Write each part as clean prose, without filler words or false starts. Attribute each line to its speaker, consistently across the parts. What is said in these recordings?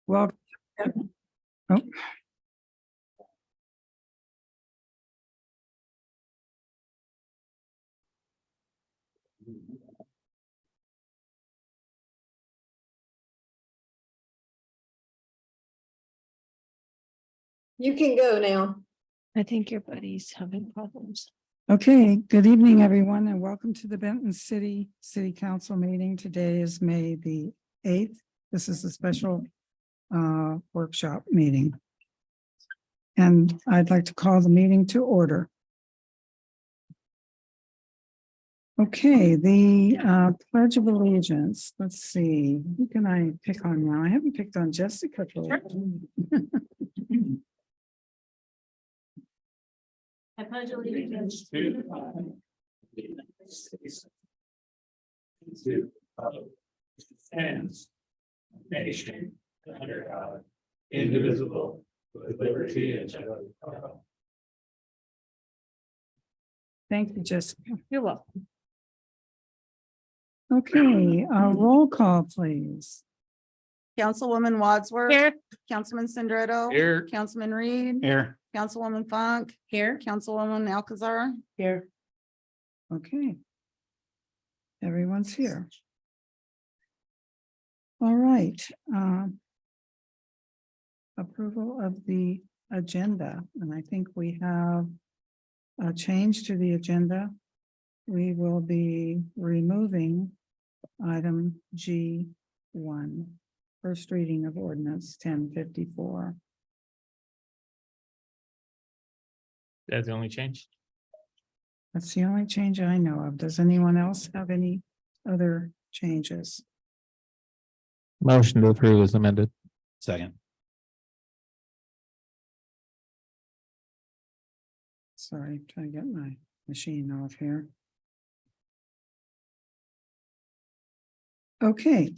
Speaker 1: Well, oh,
Speaker 2: You can go now.
Speaker 3: I think your buddy's having problems.
Speaker 1: okay, good evening, everyone, and welcome to the Benton City Council meeting. Today is May the 8th. This is a special workshop meeting. And I'd like to call the meeting to order. Okay, the Pledge of Allegiance. Let's see, who can I pick on now? I haven't picked on Jessica for a while.
Speaker 3: I pledge allegiance
Speaker 4: to the flag of the United States and to the republic which stands one nation under God, indivisible, with liberty and justice for all.
Speaker 1: Thank you, Jessica.
Speaker 3: You're welcome.
Speaker 1: Okay, roll call, please.
Speaker 5: Councilwoman Wadsworth.
Speaker 3: Here.
Speaker 5: Councilman Sindretto.
Speaker 4: Here.
Speaker 5: Councilman Reed.
Speaker 4: Here.
Speaker 5: Councilwoman Funk.
Speaker 3: Here.
Speaker 5: Councilwoman Alcazar.
Speaker 3: Here.
Speaker 1: Okay. Everyone's here. All right. Approval of the agenda, and I think we have a change to the agenda. We will be removing item G1, first reading of ordinance 1054.
Speaker 4: That's the only change.
Speaker 1: That's the only change I know of. Does anyone else have any other changes?
Speaker 4: Motion to approve is amended. Second.
Speaker 1: Sorry, trying to get my machine off here. Okay.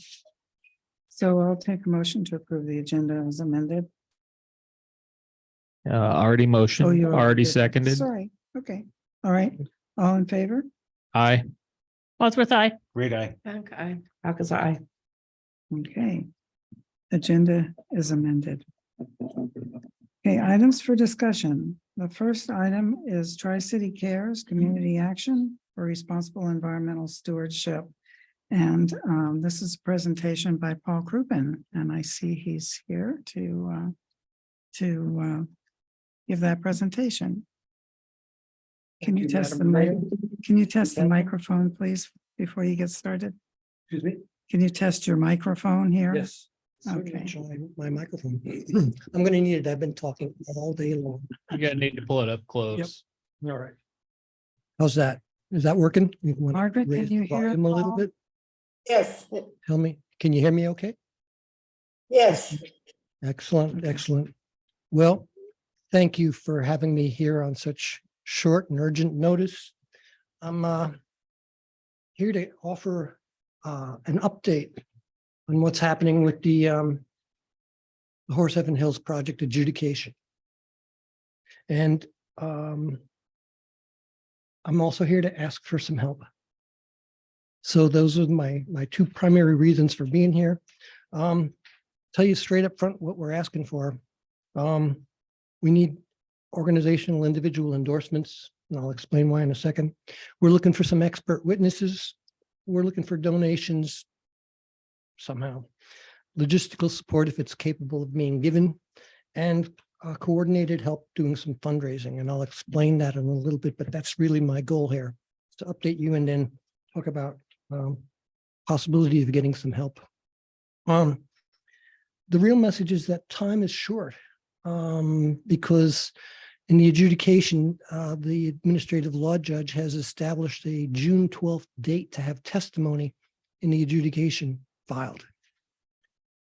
Speaker 1: So I'll take a motion to approve the agenda as amended.
Speaker 4: Already
Speaker 1: Oh,
Speaker 4: motion,
Speaker 1: you
Speaker 4: already
Speaker 1: did.
Speaker 4: seconded.
Speaker 1: Sorry, okay, all right, all in favor?
Speaker 4: Aye.
Speaker 3: Wadsworth, aye.
Speaker 4: Great eye.
Speaker 3: Okay. Alcazar, aye.
Speaker 1: Okay. Agenda is amended. Okay, items for discussion. The first item is Tri-City Cares Community Action for Responsible Environmental Stewardship. And this is a presentation by Paul Crouppen, and I see he's here to give that presentation. Can you test the mic? Can you test the microphone, please, before you get started?
Speaker 6: Excuse me?
Speaker 1: Can you test your microphone here?
Speaker 6: Yes.
Speaker 1: Okay.
Speaker 6: My microphone. I'm gonna need it. I've been talking all day long.
Speaker 4: You gotta need to pull it up close.
Speaker 6: All right. How's that? Is that working? You want to
Speaker 1: Margaret, can
Speaker 6: raise
Speaker 1: you
Speaker 6: the
Speaker 1: hear
Speaker 6: volume a little
Speaker 1: Paul?
Speaker 6: bit?
Speaker 2: Yes,
Speaker 6: Tell me, can you hear me okay?
Speaker 2: yes.
Speaker 6: Excellent, excellent. Well, thank you for having me here on such short and urgent notice. I'm here to offer an update on what's happening with the Horse Heaven Hills project adjudication. And I'm also here to ask for some help. So those are my two primary reasons for being here. Tell you straight up front what we're asking for. We need organizational individual endorsements, and I'll explain why in a second. We're looking for some expert witnesses. We're looking for donations somehow, logistical support if it's capable of being given, and coordinated help doing some fundraising. And I'll explain that in a little bit, but that's really my goal here, to update you and then talk about possibility of getting some help. The real message is that time is short because in the adjudication, the administrative law judge has established a June 12th date to have testimony in the adjudication filed.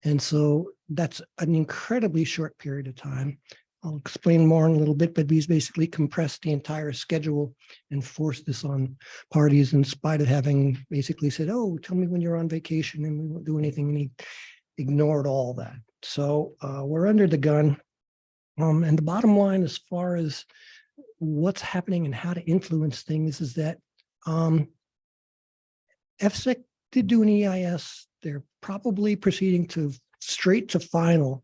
Speaker 6: And so that's an incredibly short period of time. I'll explain more in a little bit, but he's basically compressed the entire schedule and forced this on parties in spite of having basically said, oh, tell me when you're on vacation and we won't do anything. And he ignored all that. So we're under the gun. And the bottom line, as far as what's happening and how to influence things, is that FSIC did do an EIS. They're probably proceeding to straight to final.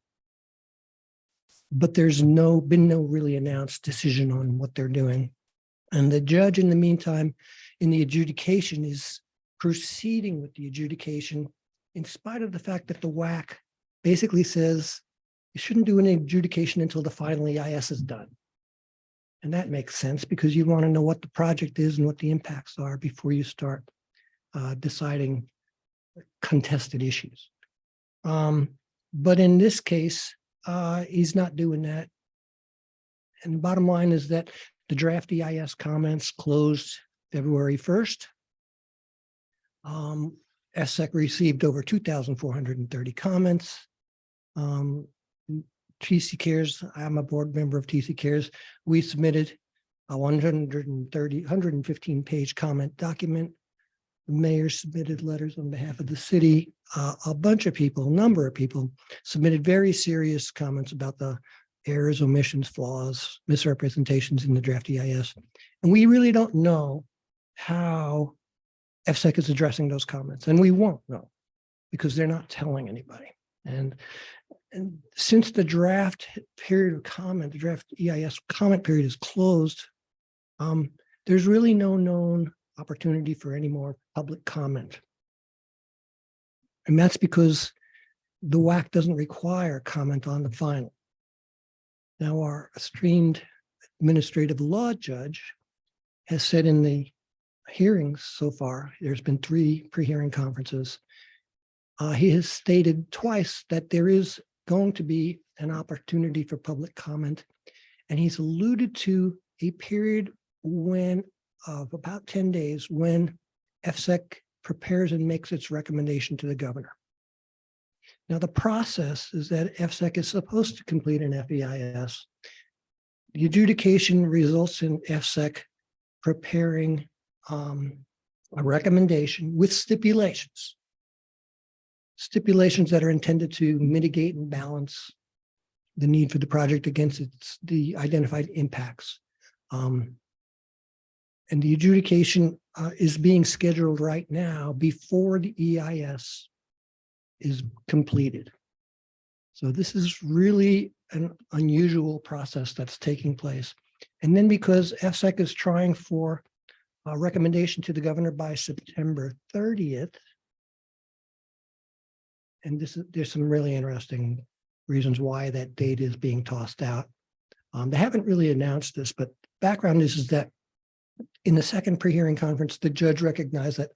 Speaker 6: But there's been no really announced decision on what they're doing. And the judge, in the meantime, in the adjudication is proceeding with the adjudication in spite of the fact that the WAC basically says you shouldn't do an adjudication until the final EIS is done. And that makes sense because you want to know what the project is and what the impacts are before you start deciding contested issues. But in this case, he's not doing that. And the bottom line is that the draft EIS comments closed February 1st. FSEC received over 2,430 comments. TC Cares, I'm a board member of TC Cares. We submitted a 115-page comment document. The mayor submitted letters on behalf of the city. A number of people submitted very serious comments about the errors, omissions, flaws, misrepresentations in the draft EIS. And we really don't know how FSEC is addressing those comments, and we won't know because they're not telling anybody. And since the draft period of comment, the draft EIS comment period is closed, there's really no known opportunity for any more public comment. And that's because the WAC doesn't require comment on the final. Now, our esteemed administrative law judge has said in the hearings so far, there's been 3 pre-hearing conferences. He has stated twice that there is going to be an opportunity for public comment. And he's alluded to a period of about 10 days when FSEC prepares and makes its recommendation to the governor. Now, the process is that FSEC is supposed to complete an FEIS. The adjudication results in FSEC preparing a recommendation with stipulations that are intended to mitigate and balance the need for the project against the identified impacts. And the adjudication is being scheduled right now before the EIS is completed. So this is really an unusual process that's taking place. And then because FSEC is trying for a recommendation to the governor by September 30th, and there's some really interesting reasons why that date is being tossed out. They haven't really announced this, but background is that in the second pre-hearing conference, the judge recognized that,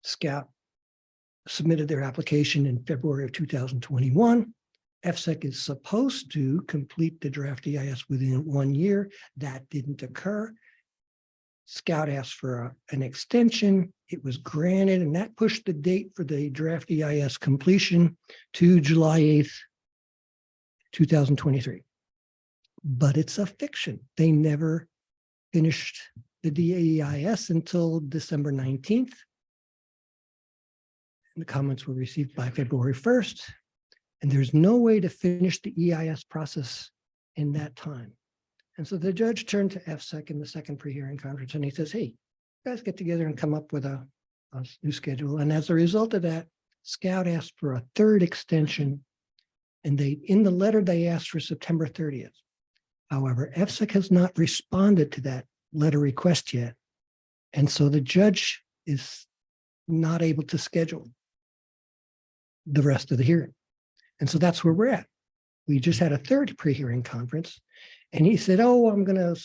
Speaker 6: Scout submitted their application in February of 2021. FSEC is supposed to complete the draft EIS within 1 year. That didn't occur. Scout asked for an extension. It was granted, and that pushed the date for the draft EIS completion to July 8th, 2023. But it's a fiction. They never finished the DAEIS until December 19th. And the comments were received by February 1st. And there's no way to finish the EIS process in that time. And so the judge turned to FSEC in the second pre-hearing conference and he says, hey, you guys get together and come up with a new schedule. And as a result of that, Scout asked for a third extension. And in the letter, they asked for September 30th. However, FSEC has not responded to that letter request yet. And so the judge is not able to schedule the rest of the hearing. And so that's where we're at. We just had a third pre-hearing conference. And he said, I'm going to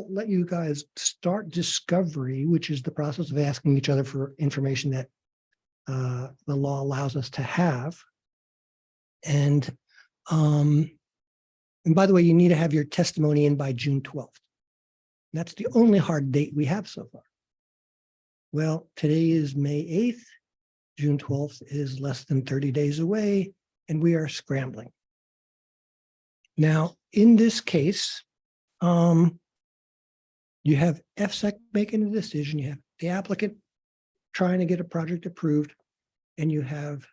Speaker 6: let you guys start discovery, which is the process of asking each other for information that the law allows us to have. And by the way, you need to have your testimony in by June 12th. And that's the only hard date we have so far. Well, today is May 8th. June 12th is less than 30 days away, and we are scrambling. Now, in this case, you have FSEC making a decision, you have the applicant trying to get a project approved, and you have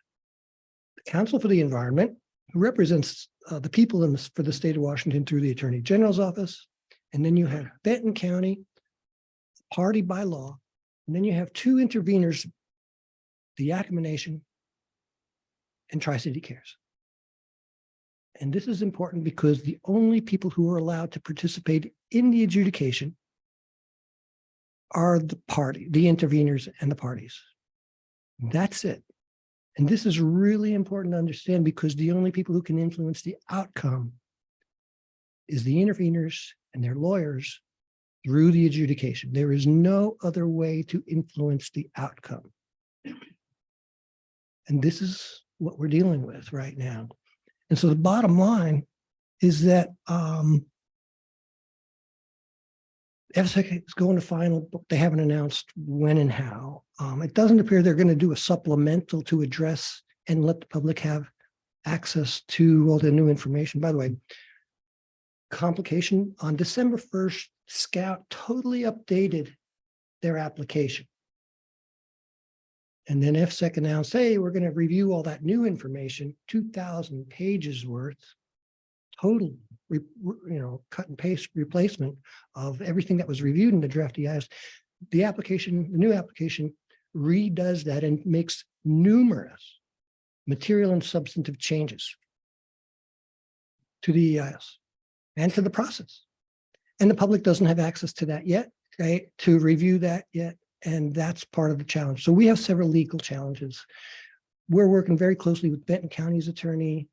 Speaker 6: the Council for the Environment, who represents the people for the state of Washington through the Attorney General's office, and then you have Benton County, party by law, and then you have two interveners, the Yakima Nation and Tri-City Cares. And this is important because the only people who are allowed to participate in the adjudication are the interveners and the parties. That's it. And this is really important to understand because the only people who can influence the outcome is the interveners and their lawyers through the adjudication. There is no other way to influence the outcome. And this is what we're dealing with right now. And so the bottom line is that FSEC is going to final, but they haven't announced when and how. It doesn't appear they're going to do a supplemental to address and let the public have access to all the new information. By the way, complication on December 1st, Scout totally updated their application. And then FSEC announced, hey, we're going to review all that new information, 2,000 pages worth, total, cut and paste replacement of everything that was reviewed in the draft EIS. The new application redoes that and makes numerous material and substantive changes to the EIS and to the process. And the public doesn't have access to that yet, right? To review that yet. And that's part of the challenge. So we have several legal challenges. We're working very closely with Benton County's attorney,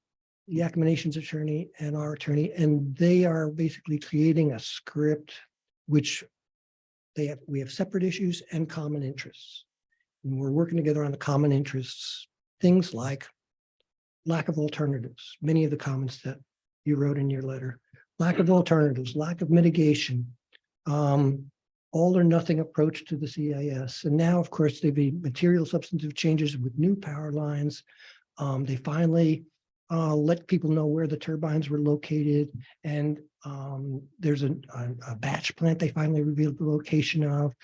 Speaker 6: the Yakima Nation's attorney, and our attorney, and they are basically creating a script which we have separate issues and common interests. And we're working together on the common interests, things like lack of alternatives, many of the comments that you wrote in your letter, lack of alternatives, lack of mitigation, all or nothing approach to the CIS. And now, of course, there've been material substantive changes with new power lines. They finally let people know where the turbines were located. And there's a batch plant they finally revealed the location of.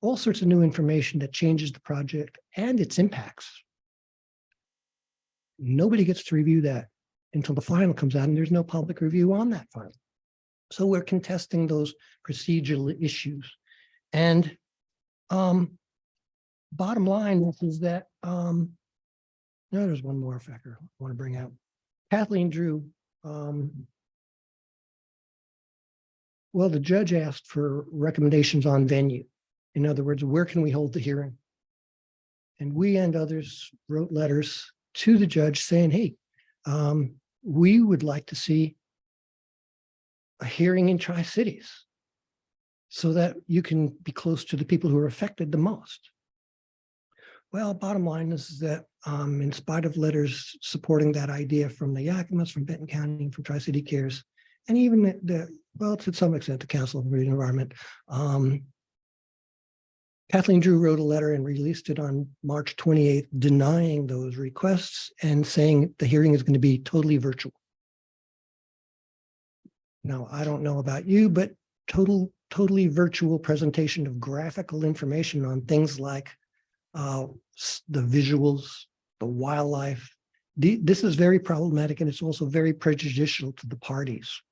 Speaker 6: All sorts of new information that changes the project and its impacts. Nobody gets to review that until the final comes out, and there's no public review on that final. So we're contesting those procedural issues. And bottom line is that, no, there's one more factor I want to bring out. Kathleen Drew, well, the judge asked for recommendations on venue. In other words, where can we hold the hearing? And we and others wrote letters to the judge saying, hey, we would like to see a hearing in Tri-Cities so that you can be close to the people who are affected the most. Well, bottom line is that in spite of letters supporting that idea from the Yakimas, from Benton County, from Tri-City Cares, and even well, to some extent, the Council of Marine Environment, Kathleen Drew wrote a letter and released it on March 28th, denying those requests and saying the hearing is going to be totally virtual. Now, I don't know about you, but totally virtual presentation of graphical information on things like the visuals, the wildlife. This is very problematic, and it's also very prejudicial to the parties.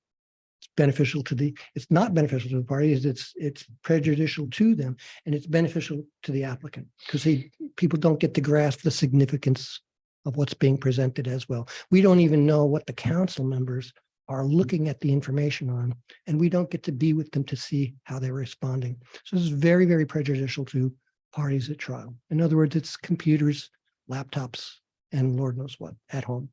Speaker 6: It's beneficial to it's not beneficial to the parties, it's prejudicial to them, and it's beneficial to the applicant because people don't get to grasp the significance of what's being presented as well. We don't even know what the council members are looking at the information on, and we don't get to be with them to see how they're responding. So this is very, very prejudicial to parties at trial. In other words, it's computers, laptops, and Lord knows what at home.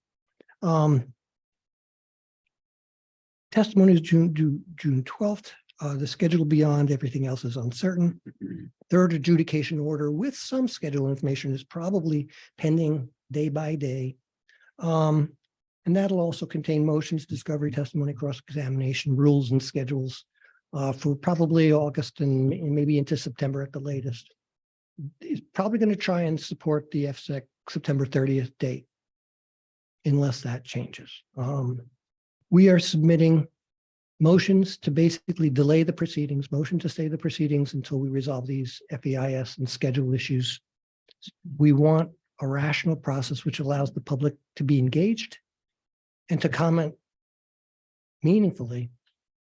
Speaker 6: Testimony is June 12th. The schedule beyond everything else is uncertain. Third adjudication order with some schedule information is probably pending day by day. And that'll also contain motions, discovery, testimony, cross-examination, rules, and schedules for probably August and maybe into September at the latest. He's probably going to try and support the FSEC September 30th date, unless that changes. We are submitting motions to basically delay the proceedings, motion to stay the proceedings until we resolve these FEIS and schedule issues. We want a rational process which allows the public to be engaged and to comment meaningfully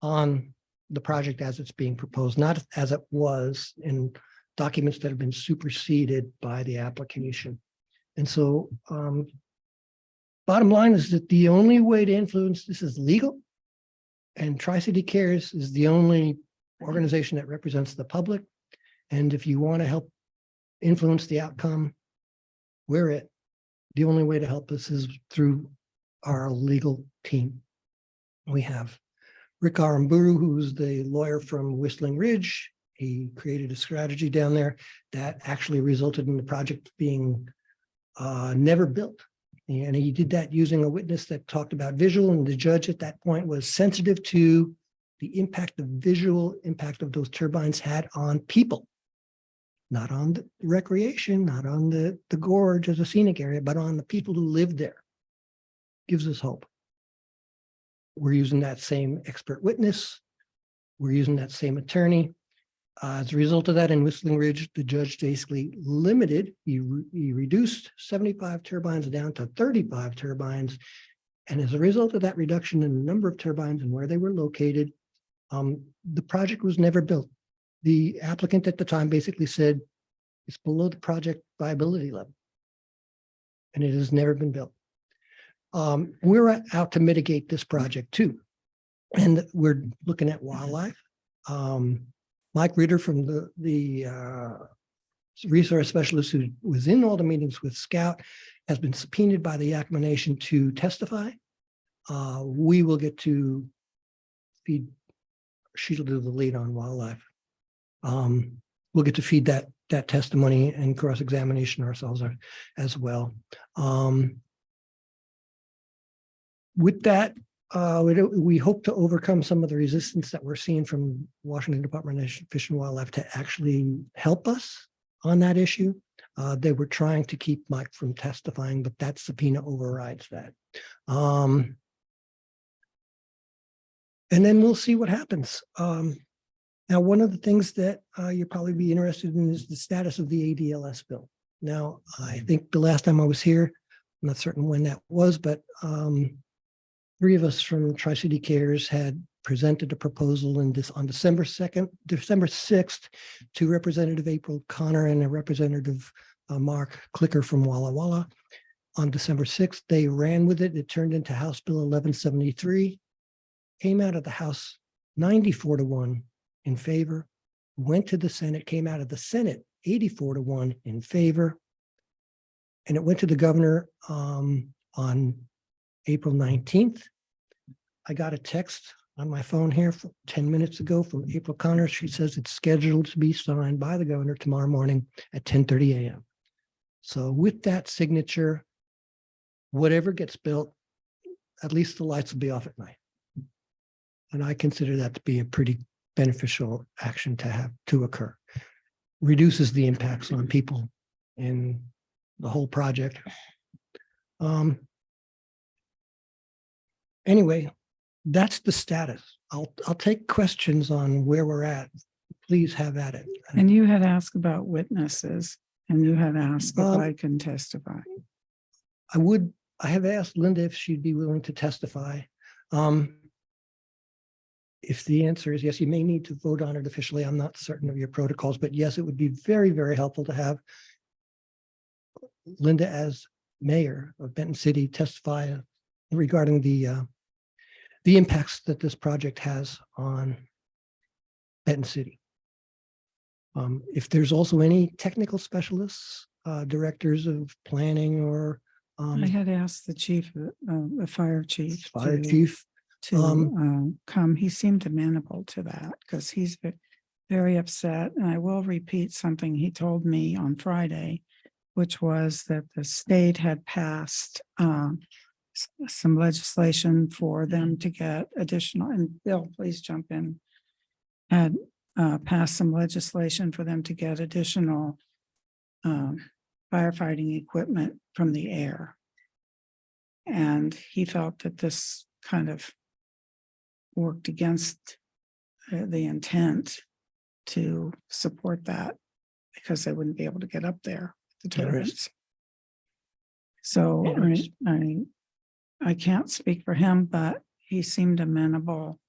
Speaker 6: on the project as it's being proposed, not as it was in documents that have been superseded by the application. And so bottom line is that the only way to influence this is legal. And Tri-City Cares is the only organization that represents the public. And if you want to help influence the outcome, we're it. The only way to help us is through our legal team. We have Rick Aramburu, who's the lawyer from Whistling Ridge. He created a strategy down there that actually resulted in the project being never built. And he did that using a witness that talked about visual, and the judge at that point was sensitive to the impact, the visual impact of those turbines had on people. Not on the recreation, not on the gorge as a scenic area, but on the people who lived there. Gives us hope. We're using that same expert witness. We're using that same attorney. As a result of that, in Whistling Ridge, the judge basically limited, he reduced 75 turbines down to 35 turbines. And as a result of that reduction in the number of turbines and where they were located, the project was never built. The applicant at the time basically said it's below the project viability level. And it has never been built. We're out to mitigate this project too. And we're looking at wildlife. Mike Ritter from the resource specialist who was in all the meetings with Scout has been subpoenaed by the Yakima Nation to testify. We will get to feed, she'll do the lead on wildlife. We'll get to feed that testimony and cross-examination ourselves as well. With that, we hope to overcome some of the resistance that we're seeing from Washington Department of Fish and Wildlife to actually help us on that issue. They were trying to keep Mike from testifying, but that subpoena overrides that. And then we'll see what happens. Now, one of the things that you'll probably be interested in is the status of the ADLS bill. Now, I think the last time I was here, I'm not certain when that was, but three of us from Tri-City Cares had presented a proposal on December 6th to Representative April Connor and a Representative Mark Clicker from Walla Walla. On December 6th, they ran with it. It turned into House Bill 1173, came out of the House 94-1 in favor, went to the Senate, came out of the Senate 84-1 in favor, and it went to the governor on April 19th. I got a text on my phone here 10 minutes ago from April Connor. She says it's scheduled to be signed by the governor tomorrow morning at 10:30 a.m. So with that signature, whatever gets built, at least the lights will be off at night. And I consider that to be a pretty beneficial action to have to occur. Reduces the impacts on people in the whole project. Anyway, that's the status. I'll take questions on where we're at. Please have at it.
Speaker 1: And you had asked about witnesses and you had asked if I can testify.
Speaker 6: I have asked Linda if she'd be willing to testify. If the answer is yes, you may need to vote on it officially. I'm not certain of your protocols, but yes, it would be very, very helpful to have Linda as mayor of Benton City testify regarding the impacts that this project has on Benton City. If there's also any technical specialists, directors of planning or
Speaker 1: I had asked the chief, the fire chief.
Speaker 6: fire
Speaker 1: to-
Speaker 6: chief,
Speaker 1: to come. He seemed amenable to that because he's very upset. And I will repeat something he told me on Friday, which was that the state had passed some legislation for them to get additional, and Bill, please jump in, had passed some legislation for them to get additional firefighting equipment from the air. And he felt that this kind of worked against the intent to support that because they wouldn't be able to get up there, the turbines. So I can't speak for him, but he seemed amenable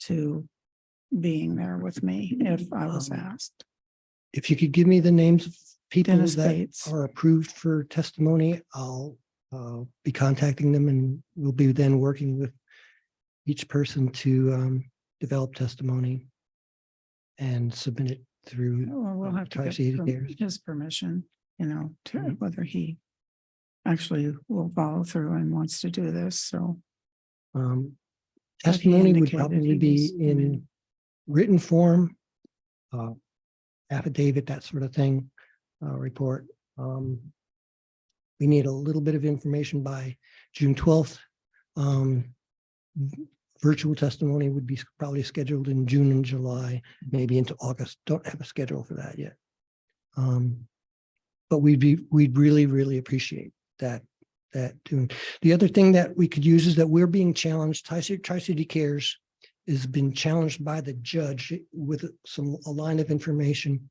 Speaker 1: to being there with me if I was asked.
Speaker 6: if you could give me the names of people
Speaker 1: Dennis
Speaker 6: that
Speaker 1: Bates.
Speaker 6: are approved for testimony, I'll be contacting them, and we'll be then working with each person to develop testimony and submit it through.
Speaker 1: Or we'll have to get
Speaker 6: Tri-City Cares.
Speaker 1: his permission, you know, to
Speaker 6: Mhm.
Speaker 1: whether he actually will follow through and wants to do this, so.
Speaker 6: Um,
Speaker 1: But he
Speaker 6: Testimony would
Speaker 1: indicated
Speaker 6: probably
Speaker 1: he
Speaker 6: be
Speaker 1: was
Speaker 6: in written form, affidavit, that sort of thing, report. We need a little bit of information by June 12th. Virtual testimony would be probably scheduled in June and July, maybe into August. Don't have a schedule for that yet. But we'd really, really appreciate that doing. The other thing that we could use is that we're being challenged. Tri-City Cares has been challenged by the judge with a line of information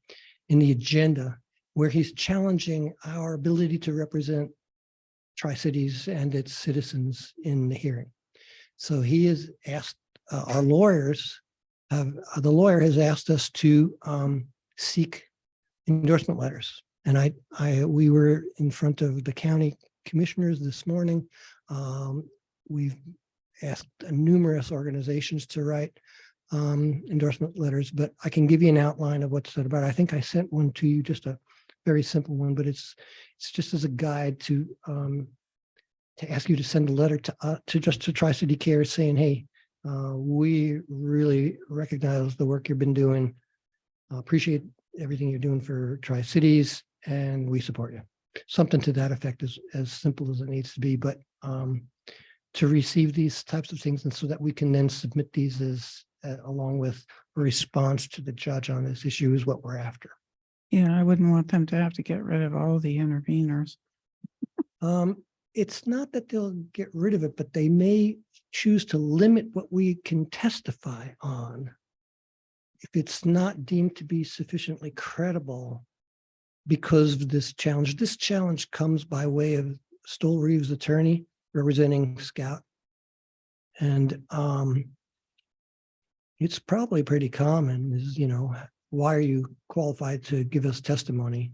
Speaker 6: in the agenda where he's challenging our ability to represent Tri-Cities and its citizens in the hearing. So he has asked our lawyers, the lawyer has asked us to seek endorsement letters. And we were in front of the county commissioners this morning. We've asked numerous organizations to write endorsement letters, but I can give you an outline of what's said about it. I think I sent one to you, just a very simple one, but it's just as a guide to ask you to send a letter to Tri-City Cares saying, hey, we really recognize the work you've been doing. Appreciate everything you're doing for Tri-Cities, and we support you. Something to that effect is as simple as it needs to be, but to receive these types of things, and so that we can then submit these as along with a response to the judge on this issue is what we're after.
Speaker 1: Yeah, I wouldn't want them to have to get rid of all the interveners.
Speaker 6: It's not that they'll get rid of it, but they may choose to limit what we can testify on if it's not deemed to be sufficiently credible because of this challenge. This challenge comes by way of Stoll Reeves' attorney representing Scout. And it's probably pretty common is, you know, why are you qualified to give us testimony?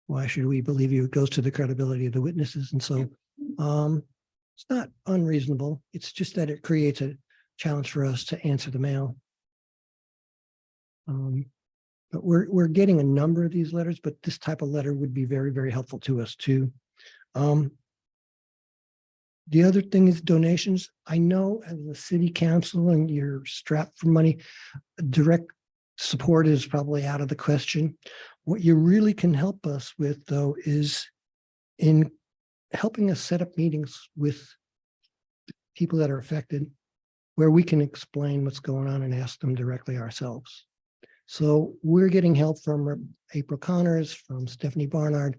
Speaker 6: Why should we believe you? It goes to the credibility of the witnesses. And so it's not unreasonable. It's just that it creates a challenge for us to answer the mail. But we're getting a number of these letters, but this type of letter would be very, very helpful to us too. The other thing is donations. I know as a city council and you're strapped for money, direct support is probably out of the question. What you really can help us with, though, is in helping us set up meetings with people that are affected, where we can explain what's going on and ask them directly ourselves. So we're getting help from April Connors, from Stephanie Barnard.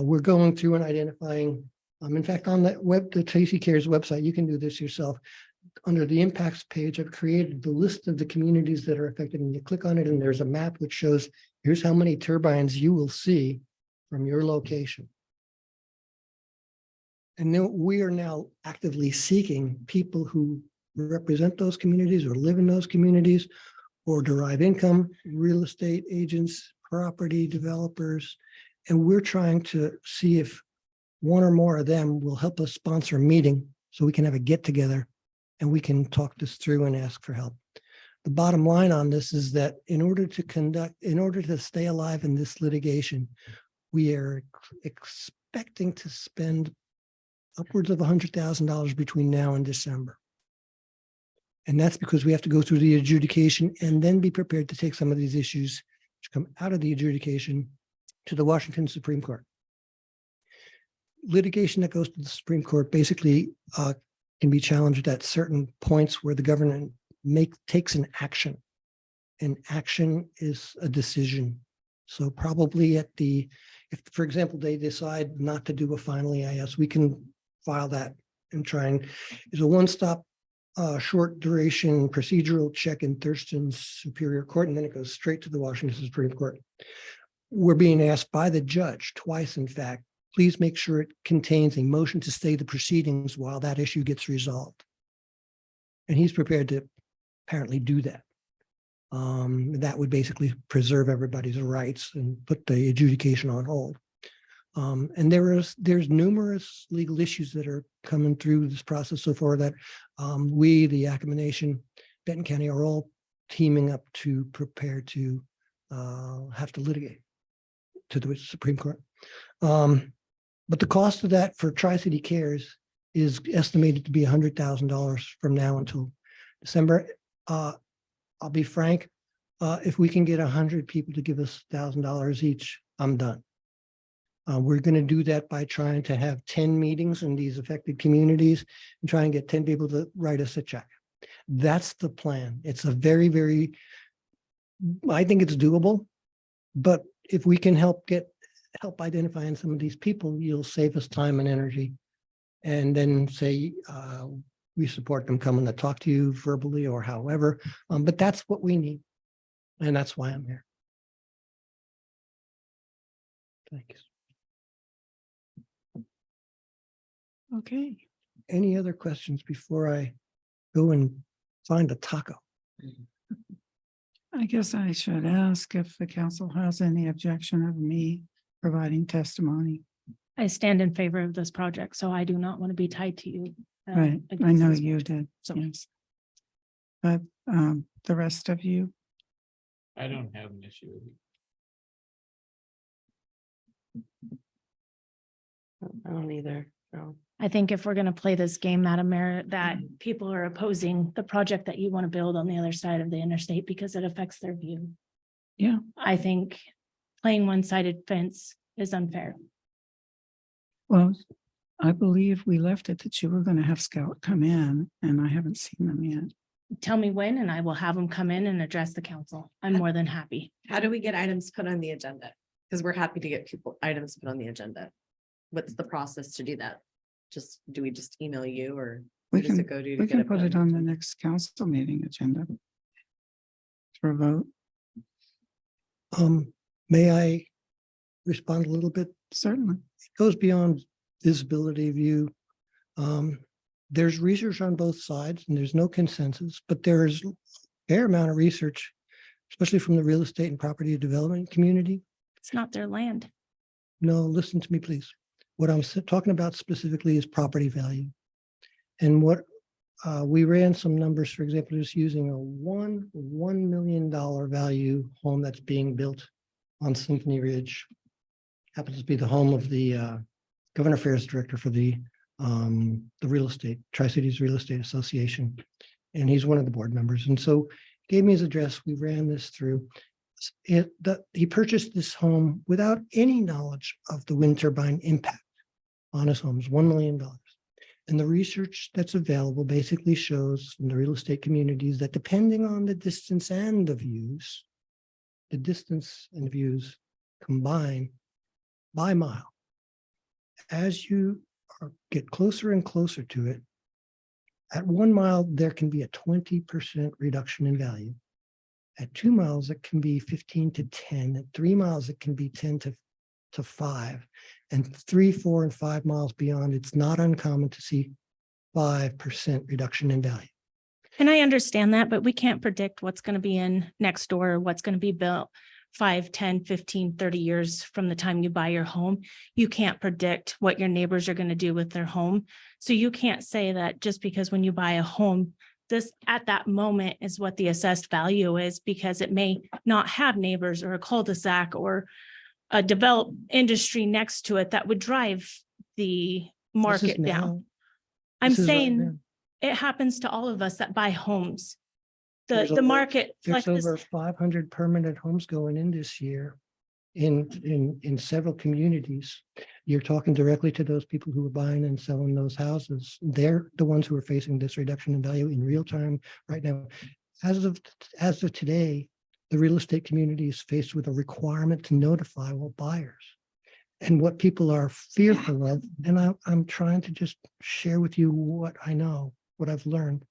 Speaker 6: We're going through and identifying. In fact, on the Tri-City Cares website, you can do this yourself. Under the impacts page, I've created the list of the communities that are affected, and you click on it, and there's a map which shows here's how many turbines you will see from your location. And then we are now actively seeking people who represent those communities or live in those communities or derive income, real estate agents, property developers. And we're trying to see if one or more of them will help us sponsor a meeting so we can have a get together and we can talk this through and ask for help. The bottom line on this is that in order to stay alive in this litigation, we are expecting to spend upwards of $100,000 between now and December. And that's because we have to go through the adjudication and then be prepared to take some of these issues which come out of the adjudication to the Washington Supreme Court. Litigation that goes to the Supreme Court basically can be challenged at certain points where the government takes an action. And action is a decision. So probably if for example, they decide not to do a final EIS, we can file that and try and is a one-stop short duration procedural check in Thurston's Superior Court, and then it goes straight to the Washington Supreme Court. We're being asked by the judge twice, in fact, please make sure it contains a motion to stay the proceedings while that issue gets resolved. And he's prepared to apparently do that. That would basically preserve everybody's rights and put the adjudication on hold. And there's numerous legal issues that are coming through this process so far that we, the Yakima Nation, Benton County, are all teaming up to prepare to have to litigate to the Supreme Court. But the cost of that for Tri-City Cares is estimated to be $100,000 from now until December. I'll be frank, if we can get 100 people to give us $1,000 each, I'm done. We're going to do that by trying to have 10 meetings in these affected communities and try and get 10 people to write us a check. That's the plan. It's a very, very, I think it's doable, but if we can help identifying some of these people, you'll save us time and energy. And then say, we support them coming to talk to you verbally or however, but that's what we need. And that's why I'm here. Thanks.
Speaker 1: Okay,
Speaker 6: Any other questions before I go and find a taco?
Speaker 1: I guess I should ask if the council has any objection of me providing testimony.
Speaker 3: I stand in favor of this project, so I do not want to be tied to you.
Speaker 1: Right, I
Speaker 3: against
Speaker 1: know
Speaker 3: this
Speaker 1: you
Speaker 3: project.
Speaker 1: did,
Speaker 3: So-
Speaker 1: yes. But the rest of you,
Speaker 4: I don't have an issue with it.
Speaker 7: I don't either, no.
Speaker 3: I think if we're gonna play this game, Madam Mayor, that people are opposing the project that you want to build on the other side of the interstate because it affects their view.
Speaker 1: Yeah.
Speaker 3: I think playing one-sided fence is unfair.
Speaker 1: well, I believe we left it that you were going to have Scout come in and I haven't seen them yet.
Speaker 3: Tell me when and I will have them come in and address the council. I'm more than happy.
Speaker 7: How do we get items put on the agenda? Because we're happy to get items put on the agenda. What's the process to do that? Do we just email you or
Speaker 1: We
Speaker 7: where does
Speaker 1: can,
Speaker 7: it go to?
Speaker 1: we
Speaker 7: get
Speaker 1: can
Speaker 7: it
Speaker 1: put
Speaker 7: put
Speaker 1: it on the
Speaker 7: agenda?
Speaker 1: next council meeting agenda. For a vote,
Speaker 6: May I respond a little bit?
Speaker 1: certainly.
Speaker 6: It goes beyond visibility view. There's research on both sides and there's no consensus, but there's a fair amount of research, especially from the real estate and property development community.
Speaker 3: It's not their land.
Speaker 6: No, listen to me, please. What I'm talking about specifically is property value. And what we ran some numbers, for example, just using a $1 million value home that's being built on Symphony Ridge. Happens to be the home of the Governor Affairs Director for the real estate, Tri-Cities Real Estate Association. And he's one of the board members. And so gave me his address. We ran this through. He purchased this home without any knowledge of the wind turbine impact on his homes, $1 million. And the research that's available basically shows from the real estate communities that depending on the distance and the views, the distance and views combine by mile. As you get closer and closer to it, at 1 mile, there can be a 20% reduction in value. At 2 miles, it can be 15 to 10. At 3 miles, it can be 10 to 5. And 3, 4, and 5 miles beyond, it's not uncommon to see 5% reduction in value.
Speaker 3: And I understand that, but we can't predict what's going to be in next door, what's going to be built 5, 10, 15, 30 years from the time you buy your home. You can't predict what your neighbors are going to do with their home. So you can't say that just because when you buy a home, this at that moment is what the assessed value is, because it may not have neighbors or a cul-de-sac or a developed industry next to it that would drive the
Speaker 6: This is
Speaker 3: market down.
Speaker 6: now-
Speaker 3: I'm
Speaker 6: this is right
Speaker 3: saying
Speaker 6: now.
Speaker 3: it happens to all of us that buy homes.
Speaker 6: There's
Speaker 3: The
Speaker 6: over-
Speaker 3: market, like
Speaker 6: There's
Speaker 3: this,
Speaker 6: over 500 permanent homes going in this year in several communities. You're talking directly to those people who are buying and selling those houses. They're the ones who are facing this reduction in value in real time right now. As of today, the real estate community is faced with a requirement to notify all buyers. And what people are fearful of, and I'm trying to just share with you what I know, what I've learned,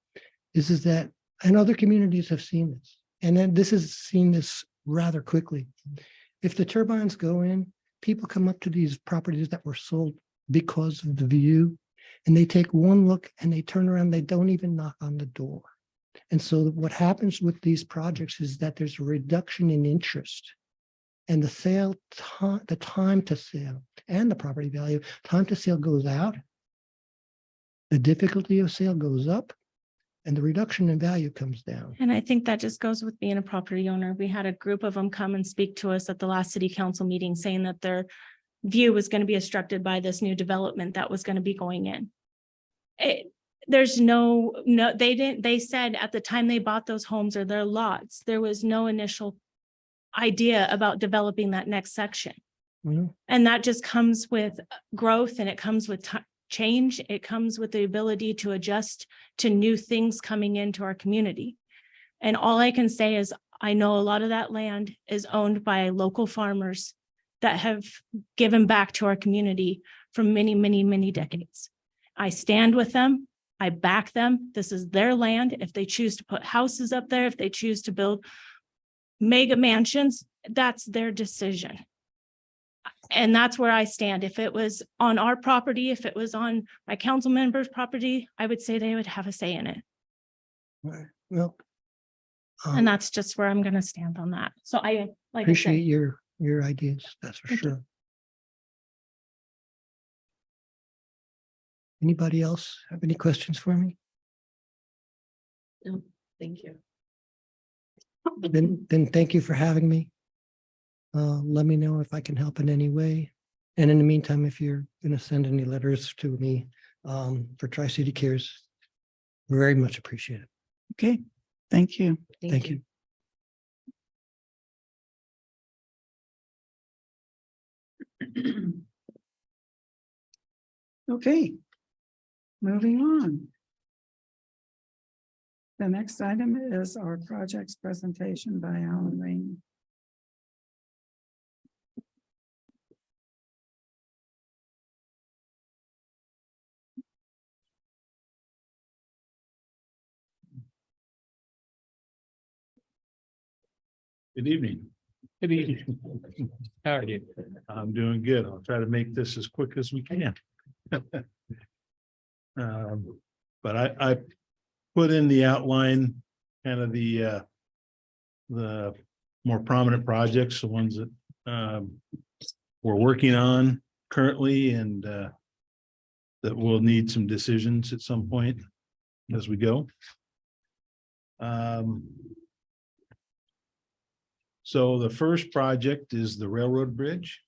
Speaker 6: is that, and other communities have seen this, and then this has seen this rather quickly. If the turbines go in, people come up to these properties that were sold because of the view, and they take one look and they turn around, they don't even knock on the door. And so what happens with these projects is that there's a reduction in interest. And the time to sale and the property value. Time to sale goes out. The difficulty of sale goes up and the reduction in value comes down.
Speaker 3: And I think that just goes with being a property owner. We had a group of them come and speak to us at the last city council meeting saying that their view was going to be obstructed by this new development that was going to be going in. There's they said at the time they bought those homes or their lots, there was no initial idea about developing that next section.
Speaker 6: Well,
Speaker 3: And that just comes with growth and it comes with change. It comes with the ability to adjust to new things coming into our community. And all I can say is I know a lot of that land is owned by local farmers that have given back to our community for many, many, many decades. I stand with them. I back them. This is their land. If they choose to put houses up there, if they choose to build mega mansions, that's their decision. And that's where I stand. If it was on our property, if it was on my council member's property, I would say they would have a say in it.
Speaker 6: right. Well,
Speaker 3: And that's just where I'm going to stand on that. So I, like I
Speaker 6: appreciate
Speaker 3: said,
Speaker 6: your ideas. That's for
Speaker 3: Thank you.
Speaker 6: sure. Anybody else have any questions for me?
Speaker 7: No, thank you.
Speaker 6: Then thank you for having me. Let me know if I can help in any way. And in the meantime, if you're going to send any letters to me for Tri-City Cares, very much appreciate it.
Speaker 1: Okay, thank you.
Speaker 6: Thank you.
Speaker 1: Okay, moving on. The next item is our projects presentation by Alan Rainey.
Speaker 4: Good evening. Good evening. How are you? I'm doing good. I'll try to make this as quick as we can. But I put in the outline, kind of the more prominent projects, the ones that we're working on currently and that will need some decisions at some point as we go. So the first project is the railroad bridge.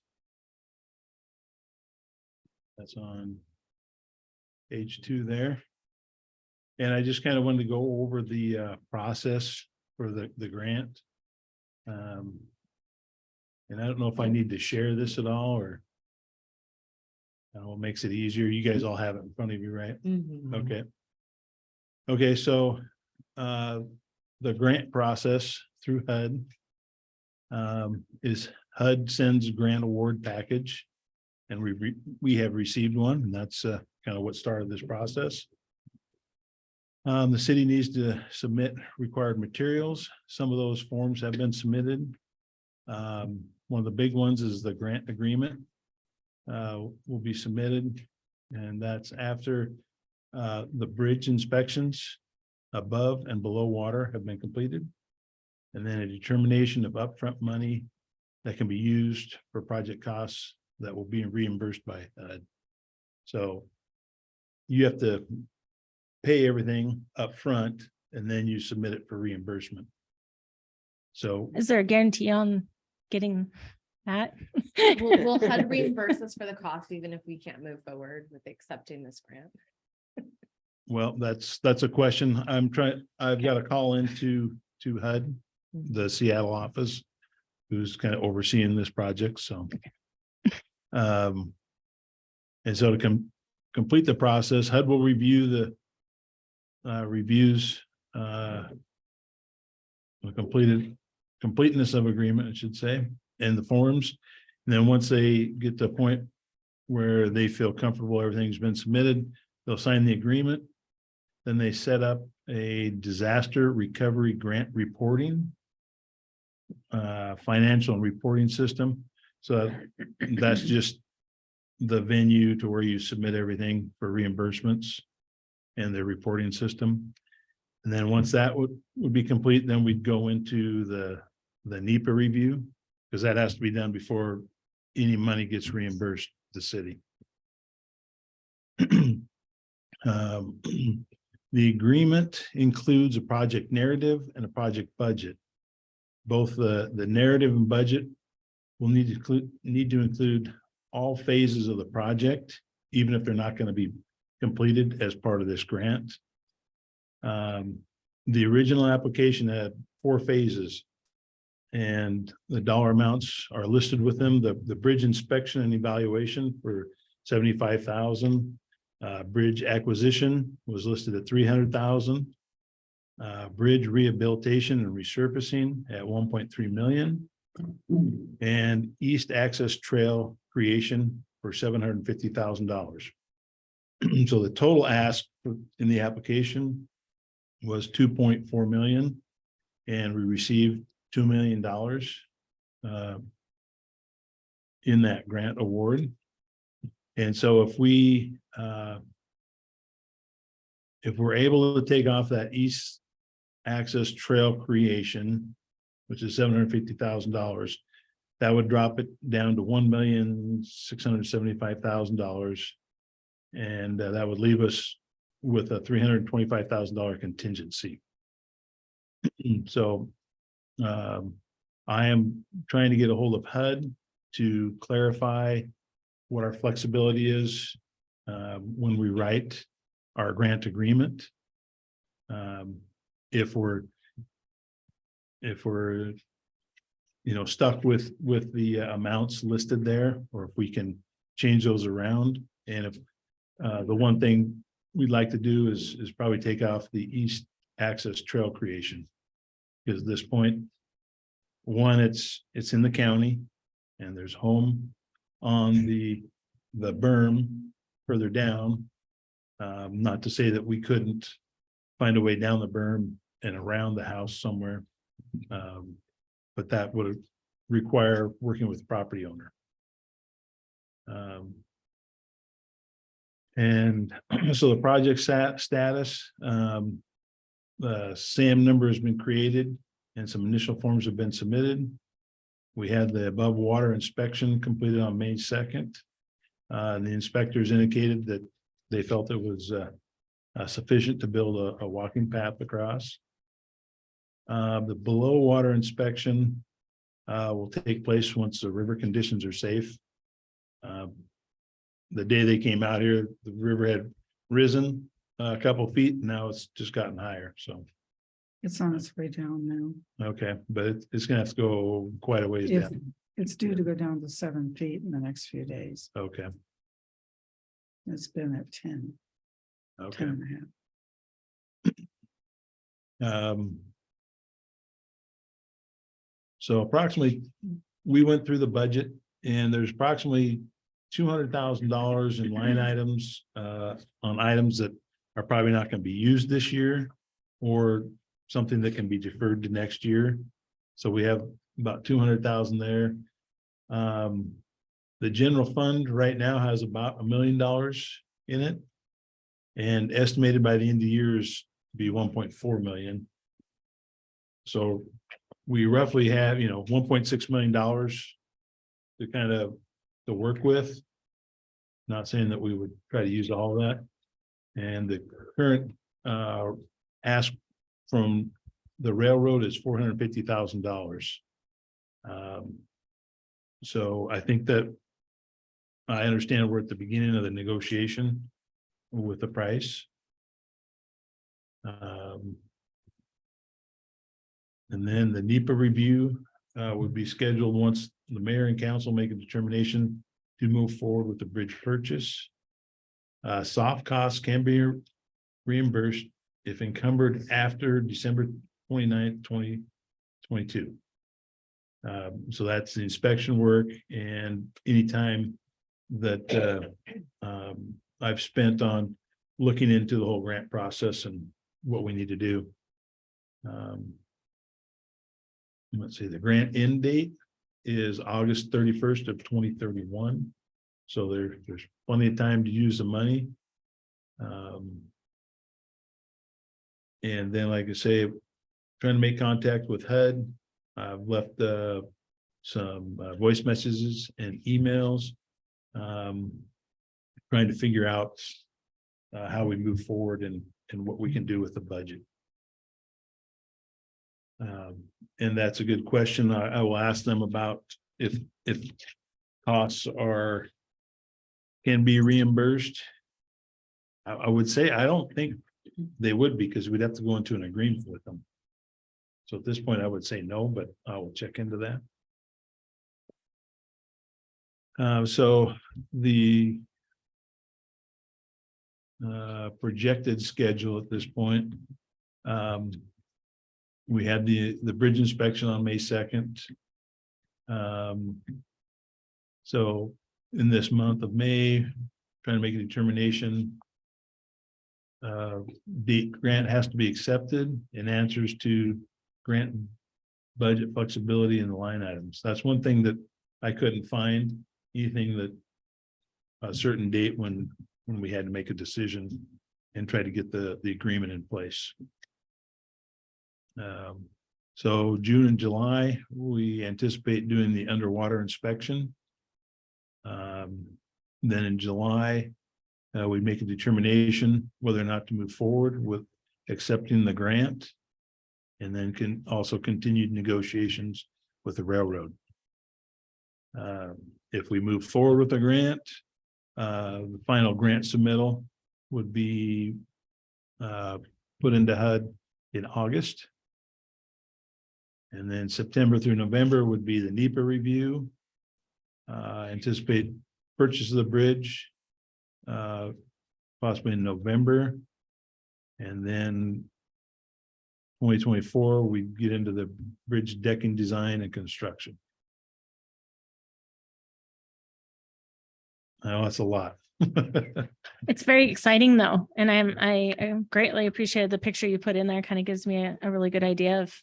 Speaker 4: That's on page 2 there. And I just kind of wanted to go over the process for the grant. And I don't know if I need to share this at all or what makes it easier. You guys all have it in front of you, right?
Speaker 7: Mhm.
Speaker 4: Okay. Okay, so the grant process through HUD is HUD sends a grant award package. And we have received one, and that's kind of what started this process. The city needs to submit required materials. Some of those forms have been submitted. One of the big ones is the grant agreement. Will be submitted, and that's after the bridge inspections above and below water have been completed. And then a determination of upfront money that can be used for project costs that will be reimbursed by HUD. So you have to pay everything up front and then you submit it for reimbursement. So
Speaker 3: is there a guarantee on getting that?
Speaker 7: Will HUD reimburse us for the cost even if we can't move forward with accepting this grant?
Speaker 4: well, that's a question. I've got a call into HUD, the Seattle office, who's kind of overseeing this project, so. And so to complete the process, HUD will review the reviews, the completeness of agreement, I should say, and the forms. And then once they get to a point where they feel comfortable, everything's been submitted, they'll sign the agreement. Then they set up a disaster recovery grant reporting, financial and reporting system. So that's just the venue to where you submit everything for reimbursements and the reporting system. And then once that would be complete, then we'd go into the NEPA review, because that has to be done before any money gets reimbursed
Speaker 8: the city. Um, The agreement includes a project narrative and a project budget. Both the narrative and budget will need to include all phases of the project, even if they're not going to be completed as part of this grant. The original application had 4 phases, and the dollar amounts are listed with them. The bridge inspection and evaluation for 75,000. Bridge acquisition was listed at 300,000. Bridge rehabilitation and resurfacing at 1.3 million. And East Access Trail creation for $750,000. So the total ask in the application was 2.4 million, and we received $2 million in that grant award. And so if we're able to take off that East Access Trail creation, which is $750,000, that would drop it down to $1,675,000. And that would leave us with a $325,000 contingency. So I am trying to get a hold of HUD to clarify what our flexibility is when we write our grant agreement. If we're stuck with the amounts listed there, or if we can change those around. And if the one thing we'd like to do is probably take off the East Access Trail creation. Because at this point, one, it's in the county, and there's home on the berm further down. Not to say that we couldn't find a way down the berm and around the house somewhere. But that would require working with the property owner. And so the project status, the SAM number has been created and some initial forms have been submitted. We had the above water inspection completed on May 2nd. The inspectors indicated that they felt it was sufficient to build a walking path across. The below water inspection will take place once the river conditions are safe. The day they came out here, the river had risen a couple feet, and now it's just gotten higher, so.
Speaker 1: It's on its way down now.
Speaker 8: Okay, but it's gonna have to go quite a ways
Speaker 1: If
Speaker 8: down.
Speaker 1: it's due to go down to 7 feet in the next few days.
Speaker 8: Okay,
Speaker 1: It's been at 10, 10
Speaker 8: okay.
Speaker 1: and a half.
Speaker 8: So approximately, we went through the budget, and there's approximately $200,000 in line items on items that are probably not going to be used this year, or something that can be deferred to next year. So we have about 200,000 there. The general fund right now has about $1 million in it, and estimated by the end of the year is to be 1.4 million. So we roughly have, $1.6 million to kind of to work with. Not saying that we would try to use all of that. And the current ask from the railroad is $450,000. So I think that I understand we're at the beginning of the negotiation with the price. And then the NEPA review would be scheduled once the mayor and council make a determination to move forward with the bridge purchase. Soft costs can be reimbursed if encumbered after December 29th, 2022. So that's the inspection work, and any time that I've spent on looking into the whole grant process and what we need to do. Let's see, the grant end date is August 31st of 2031. So there's plenty of time to use the money. And then, like I say, trying to make contact with HUD. I've left some voice messages and emails. Trying to figure out how we move forward and what we can do with the budget. And that's a good question. I will ask them about if costs can be reimbursed. I would say, I don't think they would, because we'd have to go into an agreement with them. So at this point, I would say no, but I will check into that. So the projected schedule at this point. We had the bridge inspection on May 2nd. So in this month of May, trying to make a determination. The grant has to be accepted and answers to grant budget flexibility in the line items. That's one thing that I couldn't find anything that a certain date when we had to make a decision and try to get the agreement in place. So June and July, we anticipate doing the underwater inspection. Then in July, we make a determination whether or not to move forward with accepting the grant. And then can also continue negotiations with the railroad. If we move forward with the grant, the final grant submittal would be put into HUD in August. And then September through November would be the NEPA review. Anticipate purchase of the bridge, possibly in November. And then 2024, we get into the bridge decking design and construction. I know that's a lot.
Speaker 3: It's very exciting though. And I greatly appreciate the picture you put in there. Kind of gives me a really good idea of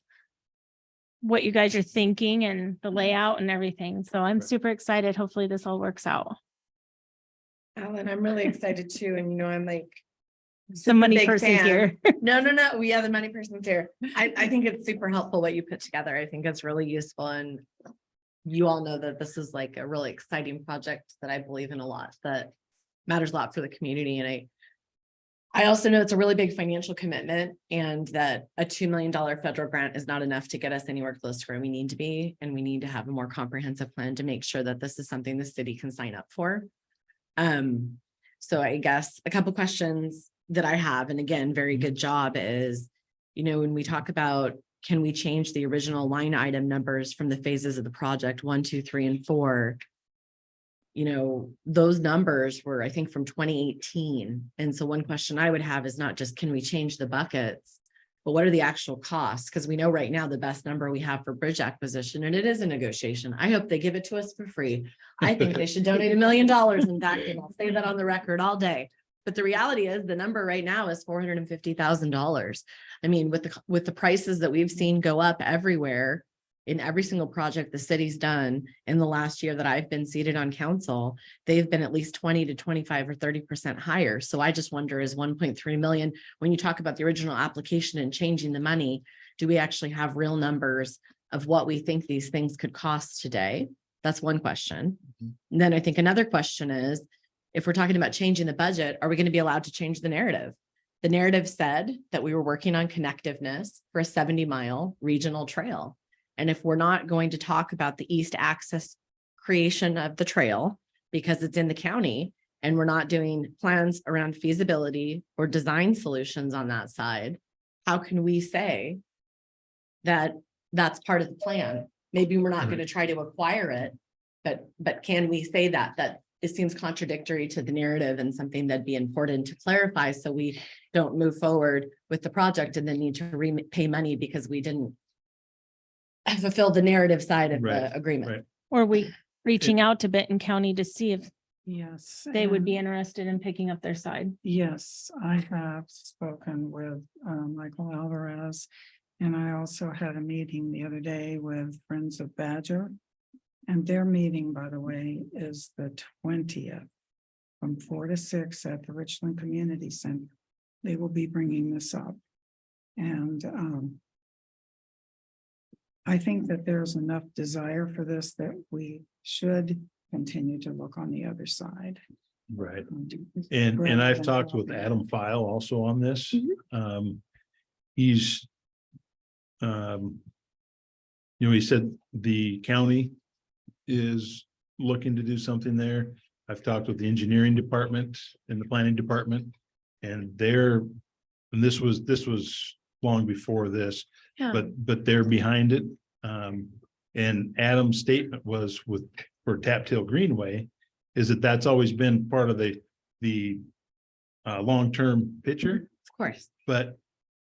Speaker 3: what you guys are thinking and the layout and everything. So I'm super excited. Hopefully this all works out.
Speaker 7: Alan, I'm really excited too. And I'm like.
Speaker 3: The money person's here.
Speaker 7: No. Yeah, the money person's here. I think it's super helpful what you put together. I think it's really useful. And you all know that this is like a really exciting project that I believe in a lot, that matters a lot for the community. And I also know it's a really big financial commitment, and that a $2 million federal grant is not enough to get us anywhere close to where we need to be. And we need to have a more comprehensive plan to make sure that this is something the city can sign up for. So I guess a couple questions that I have, and again, very good job, is, when we talk about, can we change the original line item numbers from the phases of the project 1, 2, 3, and 4? Those numbers were, I think, from 2018. And so one question I would have is not just, can we change the buckets, but what are the actual costs? Because we know right now the best number we have for bridge acquisition, and it is a negotiation. I hope they give it to us for free. I think they should donate $1 million. In fact, and I'll say that on the record all day. But the reality is the number right now is $450,000. I mean, with the prices that we've seen go up everywhere in every single project the city's done in the last year that I've been seated on council, they've been at least 20 to 25 or 30% higher. So I just wonder, is 1.3 million, when you talk about the original application and changing the money, do we actually have real numbers of what we think these things could cost today? That's one question. And then I think another question is, if we're talking about changing the budget, are we going to be allowed to change the narrative? The narrative said that we were working on connectiveness for a 70-mile regional trail. And if we're not going to talk about the east access creation of the trail because it's in the county, and we're not doing plans around feasibility or design solutions on that side, how can we say that that's part of the plan? Maybe we're not going to try to acquire it, but can we say that it seems contradictory to the narrative, and something that'd be important to clarify, so we don't move forward with the project and then need to repay money because we didn't fulfill the narrative side of the agreement.
Speaker 8: Right.
Speaker 3: Or we reaching out to Benton County to see if
Speaker 1: Yes.
Speaker 3: they would be
Speaker 1: and
Speaker 3: interested in picking up their side.
Speaker 1: Yes, I have spoken with Michael Alvarez, and I also had a meeting the other day with Friends of Badger. And their meeting, by the way, is the 20th from 4 to 6 at the Richland Community Center. They will be bringing this up. And I think that there's enough desire for this that we should continue to look on the other side.
Speaker 8: Right.
Speaker 1: Rather
Speaker 8: And I've
Speaker 1: than
Speaker 8: talked with
Speaker 1: dropping.
Speaker 8: Adam File also on this. He's. He said the county is looking to do something there. I've talked with the engineering department and the planning department. And this was long before this,
Speaker 7: Yeah.
Speaker 8: but they're behind it. And Adam's statement was for Tap Tail Greenway, is that that's always been part of the long-term picture,
Speaker 7: Of course.
Speaker 8: but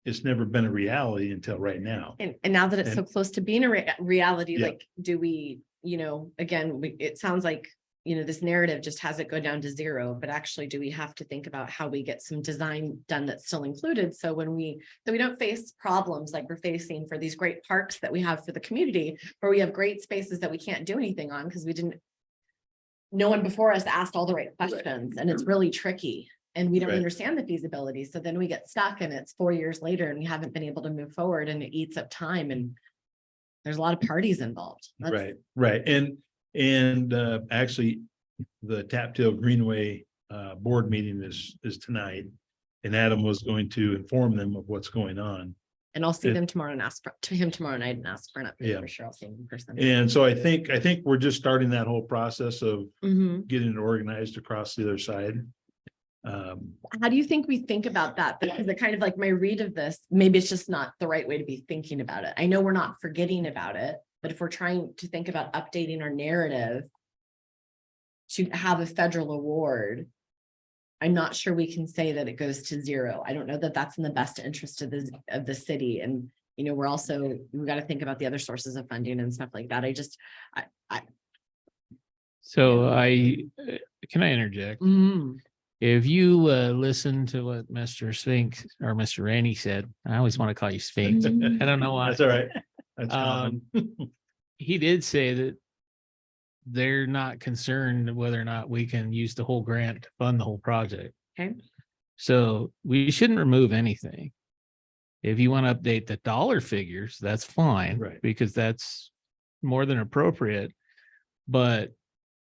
Speaker 8: it's never been a reality until right now.
Speaker 7: And now that it's so
Speaker 8: And-
Speaker 7: close to being a reality,
Speaker 8: Yeah.
Speaker 7: like, do we, again, it sounds like, this narrative just has it go down to zero, but actually, do we have to think about how we get some design done that's still included? So so we don't face problems like we're facing for these great parks that we have for the community, where we have great spaces that we can't do anything on because no one before us asked all the right questions, and it's really tricky. And we don't
Speaker 8: Right.
Speaker 7: understand the feasibility. So then we get stuck and it's 4 years later and we haven't been able to move forward, and it eats up time, and there's a lot of parties involved.
Speaker 8: Right. And actually, the Tap Tail Greenway board meeting is tonight. And Adam was going to inform them of what's going on.
Speaker 7: And I'll see
Speaker 8: Yeah.
Speaker 7: them tomorrow and to him tomorrow night and ask for an update
Speaker 8: Yeah.
Speaker 7: for sure. I'll see him in person.
Speaker 8: And so I think we're just starting that whole process of
Speaker 7: Mhm.
Speaker 8: getting it organized across the other side.
Speaker 7: How do you think we think about that? Because it kind of like my read of this, maybe it's just not the right way to be thinking about it. I know we're not forgetting about it, but if we're trying to think about updating our narrative to have a federal award, I'm not sure we can say that it goes to zero. I don't know that that's in the best interest of the city. And, we've got to think about the other sources of funding and stuff like that.
Speaker 9: So can I interject? If you listen to what Mr. Sphinx or Mr. Rainey said, I always want to call you Sphinx. I don't know why.
Speaker 8: That's all right. That's common.
Speaker 9: He did say that they're not concerned whether or not we can use the whole grant to fund the whole project.
Speaker 7: Okay.
Speaker 9: So we shouldn't remove anything. If you want to update the dollar figures, that's fine.
Speaker 8: Right.
Speaker 9: Because that's more than appropriate. But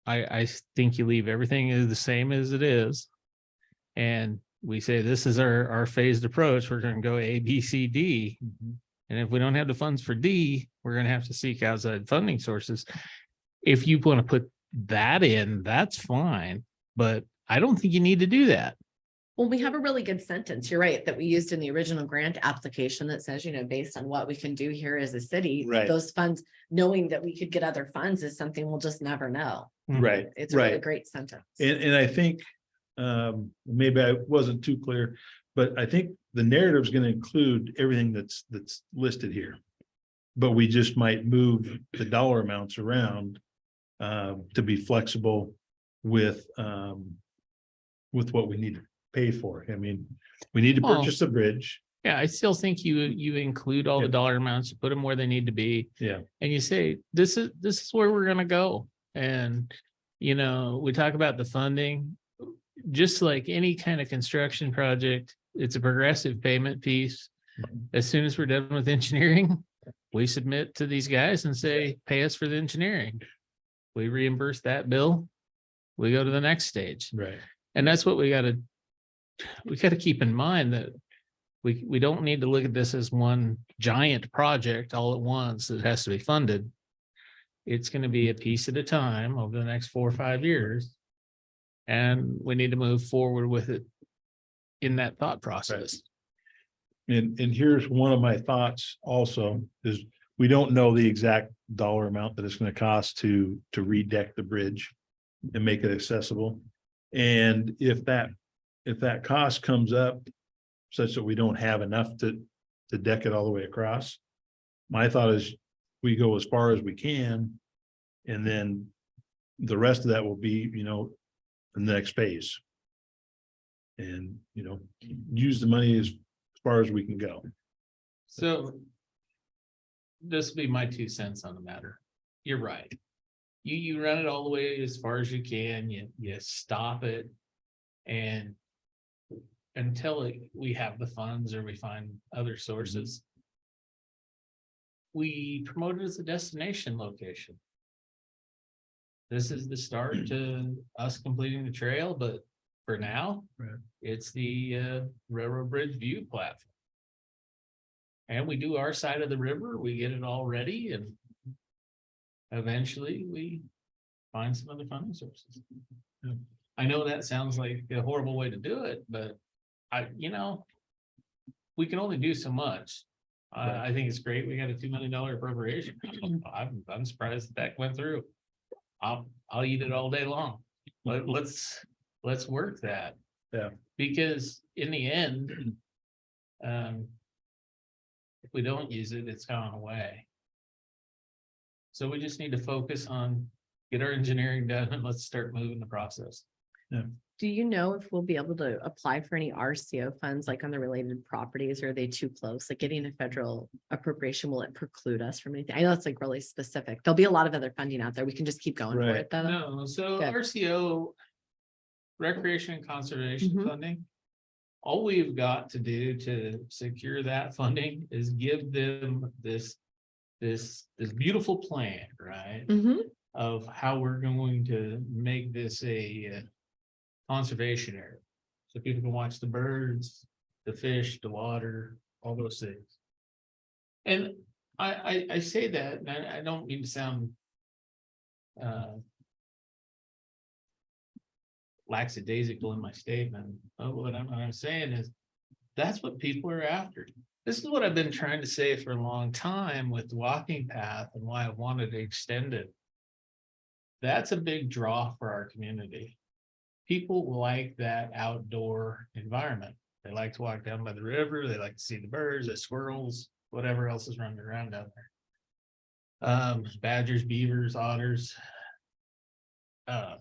Speaker 9: I think you leave everything as the same as it is. And we say, this is our phased approach. We're going to go A, B, C, D. And if we don't have the funds for D, we're going to have to seek outside funding sources. If you want to put that in, that's fine. But I don't think you need to do that.
Speaker 7: Well, we have a really good sentence, you're right, that we used in the original grant application that says, based on what we can do here as a city,
Speaker 8: Right.
Speaker 7: those funds, knowing that we could get other funds is something we'll just never know.
Speaker 8: Right.
Speaker 7: It's a really
Speaker 8: Right.
Speaker 7: great sentence.
Speaker 8: And I think maybe I wasn't too clear, but I think the narrative is going to include everything that's listed here. But we just might move the dollar amounts around to be flexible with what we need to pay for. I mean, we need to
Speaker 9: Well,
Speaker 8: purchase a bridge.
Speaker 9: Yeah, I still think you include all the
Speaker 8: Yep.
Speaker 9: dollar amounts, you put them where they need to be.
Speaker 8: Yeah.
Speaker 9: And you say, this is where we're gonna go. And, we talk about the funding, just like any kind of construction project, it's a progressive payment piece. As soon as we're done with engineering, we submit to these guys and say, pay us for the engineering. We reimburse that bill. We go to the next stage.
Speaker 8: Right.
Speaker 9: And that's what we gotta keep in mind, that we don't need to look at this as one giant project all at once that has to be funded. It's going to be a piece at a time over the next 4 or 5 years. And we need to move forward with it in that thought process.
Speaker 8: And here's one of my thoughts also is we don't know the exact dollar amount that it's going to cost to redeck the bridge and make it accessible. And if that cost comes up such that we don't have enough to deck it all the way across, my thought is we go as far as we can. And then the rest of that will be, the next phase. And, use the money as far as we can go.
Speaker 9: So this will be my 2 cents on the matter. You're right. You run it all the way as far as you can, you stop it. And until we have the funds or we find other sources, we promote it as a destination location. this is the start to us completing the trail, but for now,
Speaker 8: Right.
Speaker 9: it's the Railroad Bridge View platform. And we do our side of the river, we get it all ready and eventually we find some other funding sources.
Speaker 8: Yeah.
Speaker 9: I know that sounds like a horrible way to do it, but we can only do so much.
Speaker 8: Right.
Speaker 9: I think it's great. We got a $2 million appropriation. I'm surprised that went through. I'll eat it all day long. Let's work that.
Speaker 8: Yeah.
Speaker 9: Because in the end, if we don't use it, it's gone away. So we just need to focus on, get our engineering done and let's start moving the process.
Speaker 7: Do you know if we'll be able to apply for any RCO funds like on the related properties, or are they too close? Like getting a federal appropriation, will it preclude us from anything? I know it's like really specific. There'll be a lot of other funding out there. We can just keep going for
Speaker 8: Right.
Speaker 7: it though.
Speaker 9: No, so
Speaker 7: Good.
Speaker 9: RCO, recreation and conservation
Speaker 7: Mhm.
Speaker 9: funding. All we've got to do to secure that funding is give them this beautiful plan, right?
Speaker 7: Mhm.
Speaker 9: Of how we're going to make this a conservation area. So people can watch the birds, the fish, the water, all those things. And I say that, and I don't mean to sound lackadaisical in my statement. What I'm saying is, that's what people are after. This is what I've been trying to say for a long time with the walking path and why I wanted to extend it. That's a big draw for our community. People like that outdoor environment. They like to walk down by the river. They like to see the birds, the squirrels, whatever else is running around down there. Badgers, beavers, otters. The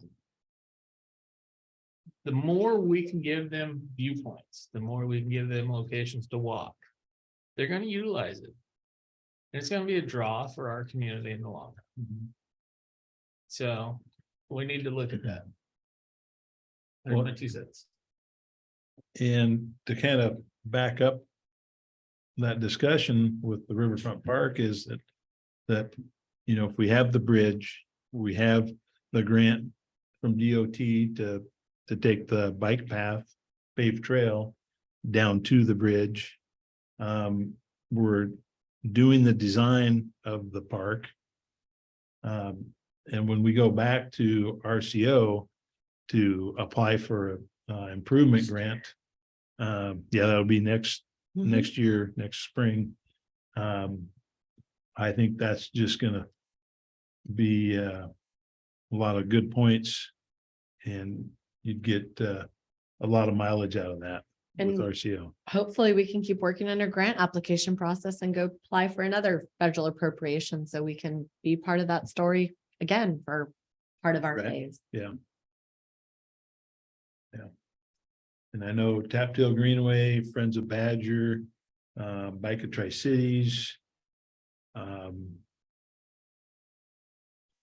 Speaker 9: more we can give them viewpoints, the more we can give them locations to walk, they're going to utilize it. And it's going to be a draw for our community in the long run. So we need to look at that. One or two cents.
Speaker 8: And to kind of back up that discussion with the Riverfront Park is that, if we have the bridge, we have the grant from DOT to take the bike path, paved trail down to the bridge. We're doing the design of the park. And when we go back to RCO to apply for a improvement grant, that'll be next year, next spring. I think that's just gonna be a lot of good points, and you'd get a lot of mileage out of that with
Speaker 7: And
Speaker 8: RCO.
Speaker 7: hopefully we can keep working on our grant application process and go apply for another federal appropriation so we can be part of that story again for part of our
Speaker 8: Right.
Speaker 7: phase.
Speaker 8: And I know Tap Tail Greenway, Friends of Badger, Bike of Tri-Cities.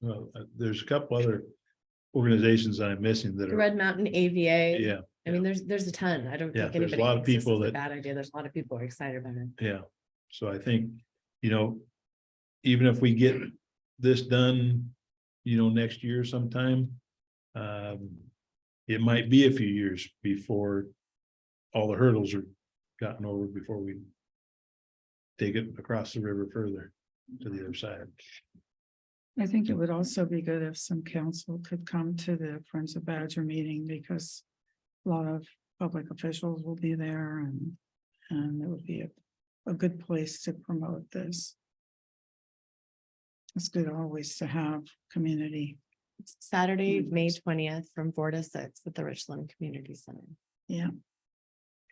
Speaker 8: Well, there's a couple other organizations that I'm missing that
Speaker 7: The
Speaker 8: are,
Speaker 7: Red Mountain AVA.
Speaker 8: yeah,
Speaker 7: I mean, there's a ton. I don't
Speaker 8: Yeah,
Speaker 7: think
Speaker 8: there's a
Speaker 7: anybody
Speaker 8: lot of
Speaker 7: thinks this
Speaker 8: people
Speaker 7: is a
Speaker 8: that-
Speaker 7: bad idea. There's a lot of people who are excited about it.
Speaker 8: yeah. So I think, even if we get this done, next year sometime, it might be a few years before all the hurdles are gotten over before we take it across the river further to the other side.
Speaker 1: I think it would also be good if some council could come to the Friends of Badger meeting, because a lot of public officials will be there, and it would be a good place to promote this. It's good always to have community.
Speaker 7: It's Saturday, May 20th from 4 to 6 at the Richland Community Center.
Speaker 1: Yeah,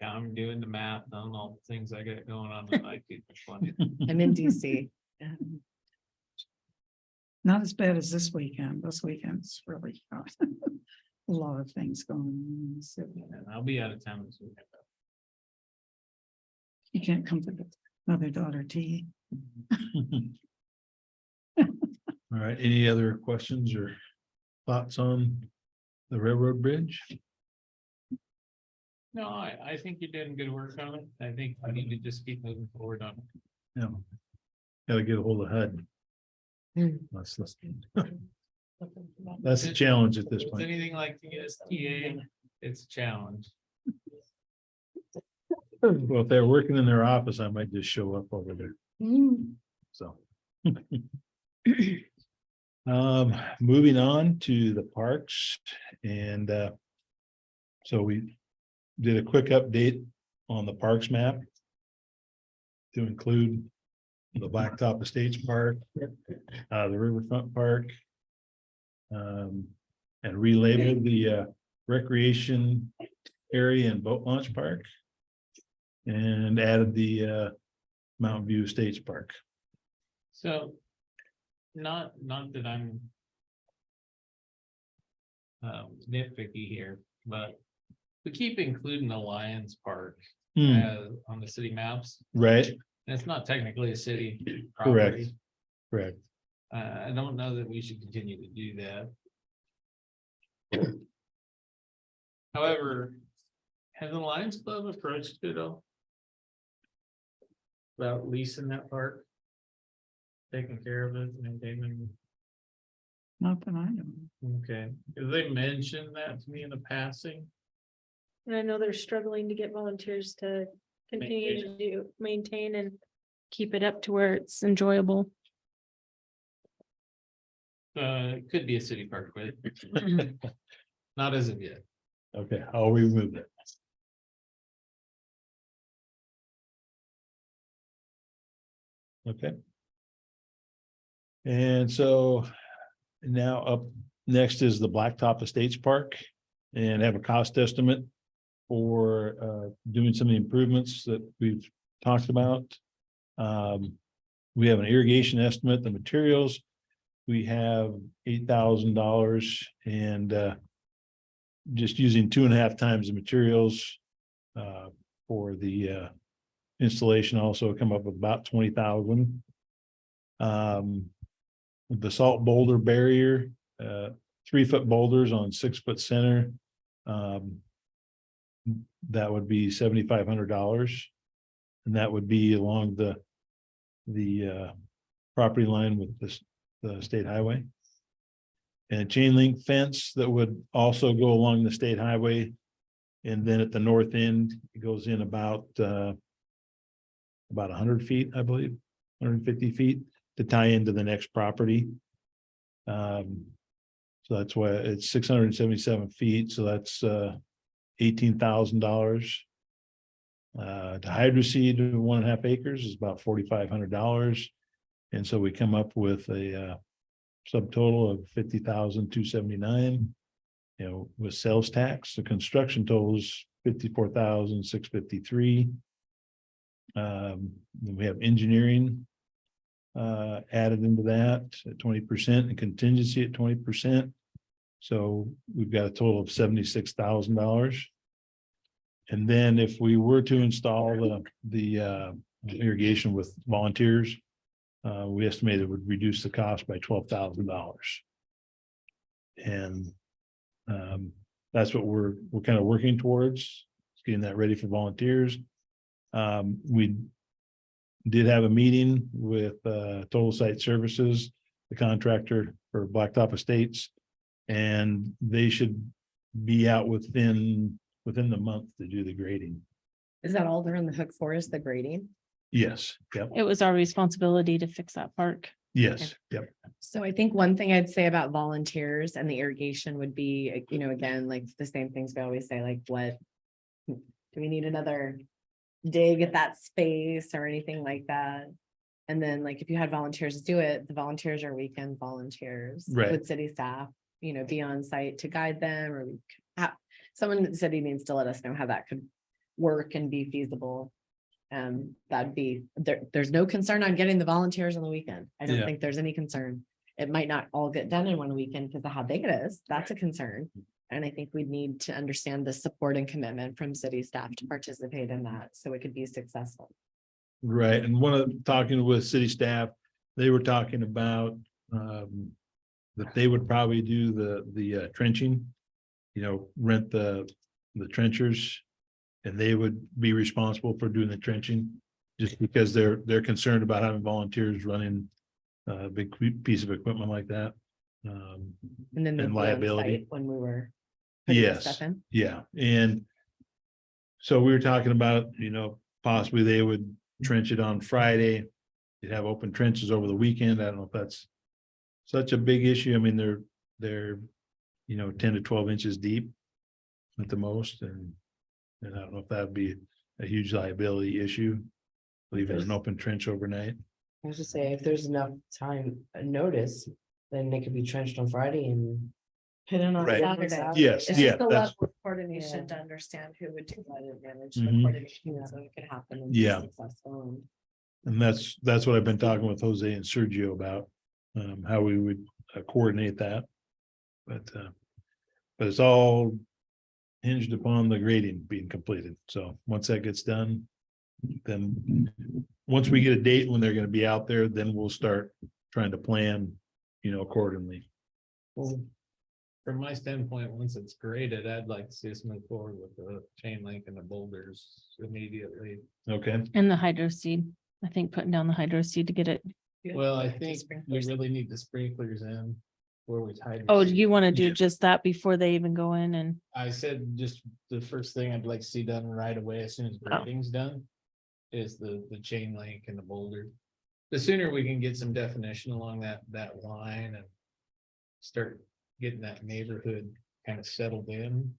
Speaker 9: Yeah, I'm doing the math on all the things I got going on that might be funny.
Speaker 7: I'm in DC.
Speaker 1: not as bad as this weekend. This weekend's really got a lot of things going on. So
Speaker 9: And I'll be out of town this weekend.
Speaker 1: you can't come to the mother-daughter tea.
Speaker 8: All right, any other questions or thoughts on the railroad bridge?
Speaker 9: No, I think you're doing good work on it. I think I need to just keep moving forward on it.
Speaker 8: Yeah. Gotta get a hold of HUD.
Speaker 7: Hmm.
Speaker 8: Let's That's a challenge at this
Speaker 9: If it's
Speaker 8: point.
Speaker 9: anything like the STA, it's a challenge.
Speaker 8: Well, if they're working in their office, I might just show up over there, so. Moving on to the parks and, so we did a quick update on the parks map to include the Blacktop Estates Park, the Riverfront Park, and relabeled the, recreation area and boat launch park, and added the, Mountain View Estates Park.
Speaker 9: So, not that I'm nitpicky here, but we keep including the Lions Park on the city maps,
Speaker 8: Right,
Speaker 9: and it's not technically a city
Speaker 8: correct,
Speaker 9: property.
Speaker 8: correct.
Speaker 9: I don't know that we should continue to do that. However, has the Lions Club approached it all? About leasing that park? Taking care of it, maintaining,
Speaker 1: Not that I know.
Speaker 9: okay, because they mentioned that to me in the passing.
Speaker 3: And I know they're struggling to get volunteers to continue to maintain and keep it up to where it's enjoyable.
Speaker 9: It could be a city park, but not as of yet.
Speaker 8: Okay, I'll remove that. Okay. And so now up next is the Blacktop Estates Park, and have a cost estimate for doing some of the improvements that we've talked about. We have an irrigation estimate, the materials. We have $8,000 and just using 2.5 times the materials for the installation also come up with about 20,000. The salt boulder barrier, 3-foot boulders on 6-foot center. That would be $7,500. And that would be along the property line with the state highway. And a chain link fence that would also go along the state highway. And then at the north end, it goes in about 100 feet, I believe, 150 feet to tie into the next property. So that's why it's 677 feet. So that's $18,000. To hydro seed 1.5 acres is about $4,500. And so we come up with a subtotal of $50,279. You know, with sales tax, the construction total is $54,653. Then we have engineering added into that at 20% and contingency at 20%. So we've got a total of $76,000. And then if we were to install the irrigation with volunteers, we estimate it would reduce the cost by $12,000. And that's what we're kind of working towards, getting that ready for volunteers. We did have a meeting with Total Site Services, the contractor for Blacktop Estates, and they should be out within the month to do the grading.
Speaker 7: Is that all they're in the hook for, is the grading?
Speaker 8: Yes, yep,
Speaker 3: It was our responsibility to fix that park.
Speaker 8: yes, yep.
Speaker 7: So I think one thing I'd say about volunteers and the irrigation would be, you know, again, like the same things we always say, like what? Do we need another dig at that space or anything like that? And then like if you had volunteers do it, the volunteers are weekend volunteers.
Speaker 8: Right.
Speaker 7: With city staff, you know, be on site to guide them, or we could have someone in the city needs to let us know how that could work and be feasible. That'd be there's no concern on getting the volunteers on the weekend. I don't
Speaker 8: Yeah.
Speaker 7: think there's any concern. It might not all get done in one weekend because of how big it is. That's a concern. And I think we need to understand the support and commitment from city staff to participate in that so it could be successful.
Speaker 8: Right, and one of talking with city staff, they were talking about that they would probably do the trenching. You know, rent the trenchers, and they would be responsible for doing the trenching. Just because they're concerned about having volunteers running a big piece of equipment like that.
Speaker 7: And then
Speaker 8: and
Speaker 7: they'll be on
Speaker 8: liability.
Speaker 7: site when we were. putting this
Speaker 8: Yes,
Speaker 7: Stuff in.
Speaker 8: yeah, and so we were talking about, possibly they would trench it on Friday. You'd have open trenches over the weekend. I don't know if that's such a big issue. I mean, they're 10 to 12 inches deep at the most, and I don't know if that'd be a huge liability issue, leaving an open trench overnight.
Speaker 10: I was just say, if there's enough time, notice, then they could be trenched on Friday and.
Speaker 3: Put it on
Speaker 8: Right.
Speaker 3: Saturday.
Speaker 8: Yes,
Speaker 3: It's
Speaker 8: yeah,
Speaker 3: just the
Speaker 8: that's,
Speaker 3: level of coordination
Speaker 10: Yeah.
Speaker 3: to understand who would do that and manage the
Speaker 8: Mhm.
Speaker 3: coordination, so it could happen. and be
Speaker 8: Yeah.
Speaker 3: successful.
Speaker 8: and that's what I've been talking with Jose and Sergio about, how we would coordinate that. But it's all hinged upon the grading being completed. So once that gets done, then once we get a date when they're gonna be out there, then we'll start trying to plan, accordingly.
Speaker 9: From my standpoint, once it's graded, I'd like to see us move forward with the chain link and the boulders immediately.
Speaker 8: Okay,
Speaker 3: And the hydro seed, I think putting down the hydro seed to get it.
Speaker 9: Well, I think we really need the sprinklers in where we tied.
Speaker 3: Oh, do you want to do
Speaker 8: Yeah.
Speaker 3: just that before they even go in and,
Speaker 9: I said just the first thing I'd like to see done right away as soon as
Speaker 3: Oh.
Speaker 9: grading's done. Is the chain link and the boulder. The sooner we can get some definition along that line and. Start getting that neighborhood kind of settled in.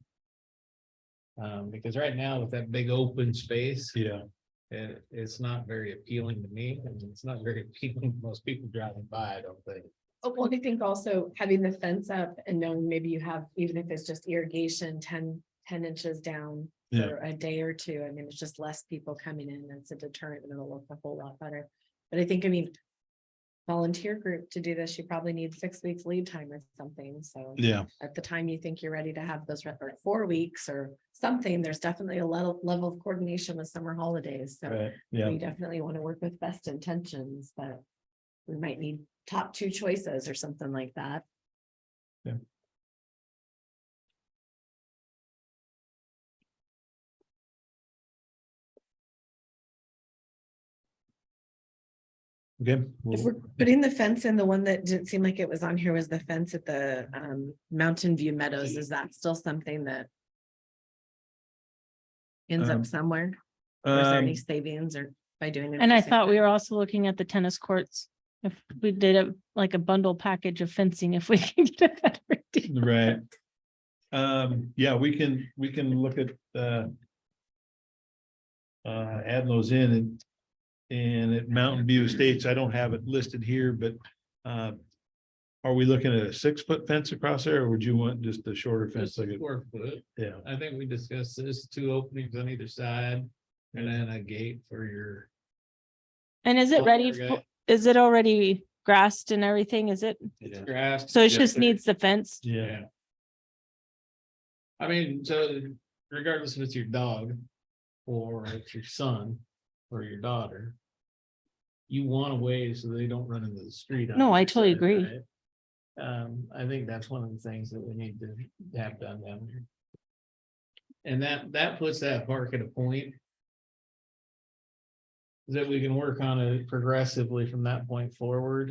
Speaker 9: Because right now with that big open space,
Speaker 8: yeah,
Speaker 9: it's not very appealing to me, and it's not very appealing to most people driving by, I don't think.
Speaker 11: Oh, well, I think also having the fence up and knowing maybe you have, even if it's just irrigation, 10 inches down.
Speaker 8: Yeah.
Speaker 11: For a day or two, I mean, it's just less people coming in, it's a deterrent, and it'll look a whole lot better. But I think, volunteer group to do this, you probably need 6 weeks lead time or something, so.
Speaker 8: yeah,
Speaker 11: At the time you think you're ready to have those, or 4 weeks or something, there's definitely a level of coordination with summer holidays, so.
Speaker 8: right, yeah,
Speaker 11: We definitely want to work with best intentions, but we might need top 2 choices or something like that.
Speaker 8: okay.
Speaker 11: If
Speaker 8: well,
Speaker 11: we're putting the fence in, the one that didn't seem like it was on here was the fence at the Mountain View Meadows. Is that still something that ends
Speaker 8: Um,
Speaker 11: up somewhere? Or is there any
Speaker 8: Um,
Speaker 11: savings or by doing it?
Speaker 3: and I thought we were also looking at the tennis courts. If we did like a bundle package of fencing, if we can get a better deal.
Speaker 8: right. Yeah, we can look at adding those in and at Mountain View Estates, I don't have it listed here, but are we looking at a 6-foot fence across there, or would you want just a shorter fence?
Speaker 9: Just
Speaker 8: Like
Speaker 9: a
Speaker 8: a
Speaker 9: 4 foot.
Speaker 8: yeah,
Speaker 9: I think we discussed this, 2 openings on either side, and then a gate for your.
Speaker 3: And is it ready?
Speaker 9: Okay.
Speaker 3: Is it already grassed and everything? Is it?
Speaker 9: It's grass.
Speaker 3: So it
Speaker 8: Yes,
Speaker 3: just
Speaker 8: sir.
Speaker 3: needs the fence?
Speaker 8: yeah,
Speaker 9: I mean, so regardless if it's your dog, or it's your son, or your daughter. You want a way so they don't run into the street. on
Speaker 3: No, I
Speaker 9: either
Speaker 3: totally
Speaker 9: side,
Speaker 3: agree.
Speaker 9: right? I think that's one of the things that we need to have done down there. And that puts that park at a point. That we can work on it progressively from that point forward.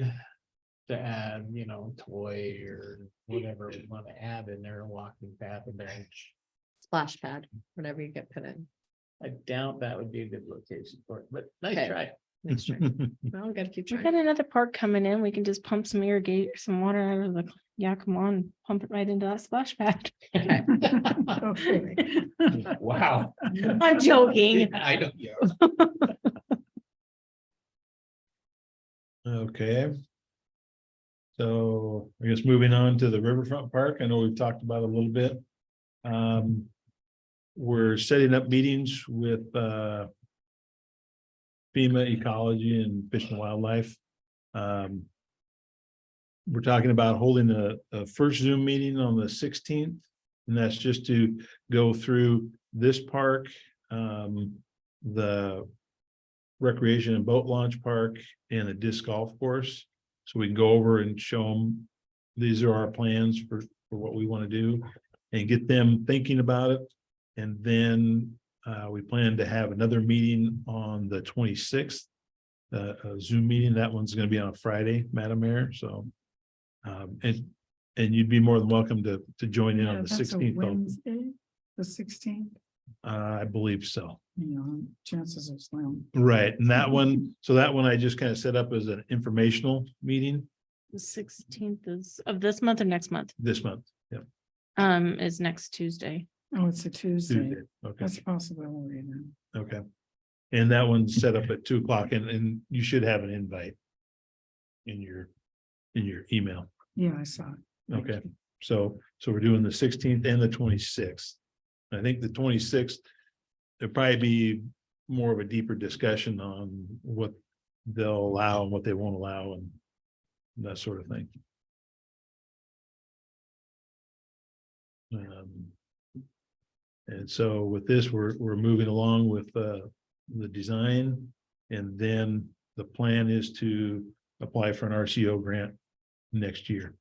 Speaker 9: To add, toy or whatever we want to add in there, a walking path, a bench.
Speaker 11: Splash pad, whatever you get put in.
Speaker 9: I doubt that would be a good location for it, but nice
Speaker 11: Okay.
Speaker 9: try.
Speaker 11: Nice try. Well, we gotta keep
Speaker 3: We got
Speaker 11: trying.
Speaker 3: another park coming in. We can just pump some some water out of the, come on, pump it right into that splash pad.
Speaker 1: Okay.
Speaker 9: Wow.
Speaker 3: I'm joking.
Speaker 9: I don't, yeah.
Speaker 8: okay. So I guess moving on to the Riverfront Park, I know we've talked about it a little bit. We're setting up meetings with FEMA Ecology and Fish and Wildlife. We're talking about holding a first Zoom meeting on the 16th, and that's just to go through this park, the recreation and boat launch park, and a disc golf course. So we can go over and show them, these are our plans for what we want to do and get them thinking about it. And then we plan to have another meeting on the 26th, a Zoom meeting. That one's going to be on a Friday, Madam Mayor. So and And you'd be more than welcome to join in
Speaker 1: Yeah,
Speaker 8: on the
Speaker 1: that's a
Speaker 8: 16th.
Speaker 1: Wednesday, the 16th,
Speaker 8: I believe so.
Speaker 1: chances are slim.
Speaker 8: Right, and that one, so that one I just kind of set up as an informational meeting
Speaker 3: The 16th is of this month or next month,
Speaker 8: this month.
Speaker 3: is next Tuesday.
Speaker 1: Oh, it's a Tuesday.
Speaker 8: Tuesday. Okay,
Speaker 1: That's a possibility then.
Speaker 8: okay. And that one's set up at 2 o'clock and you should have an invite in your email.
Speaker 1: Yeah, I saw it. Thank
Speaker 8: Okay,
Speaker 1: you.
Speaker 8: so we're doing the 16th and the 26th. I think the 26th, there'll probably be more of a deeper discussion on what they'll allow and what they won't allow and that sort of thing. And so with this, we're moving along with the design. And then the plan is to apply for an RCO grant next year.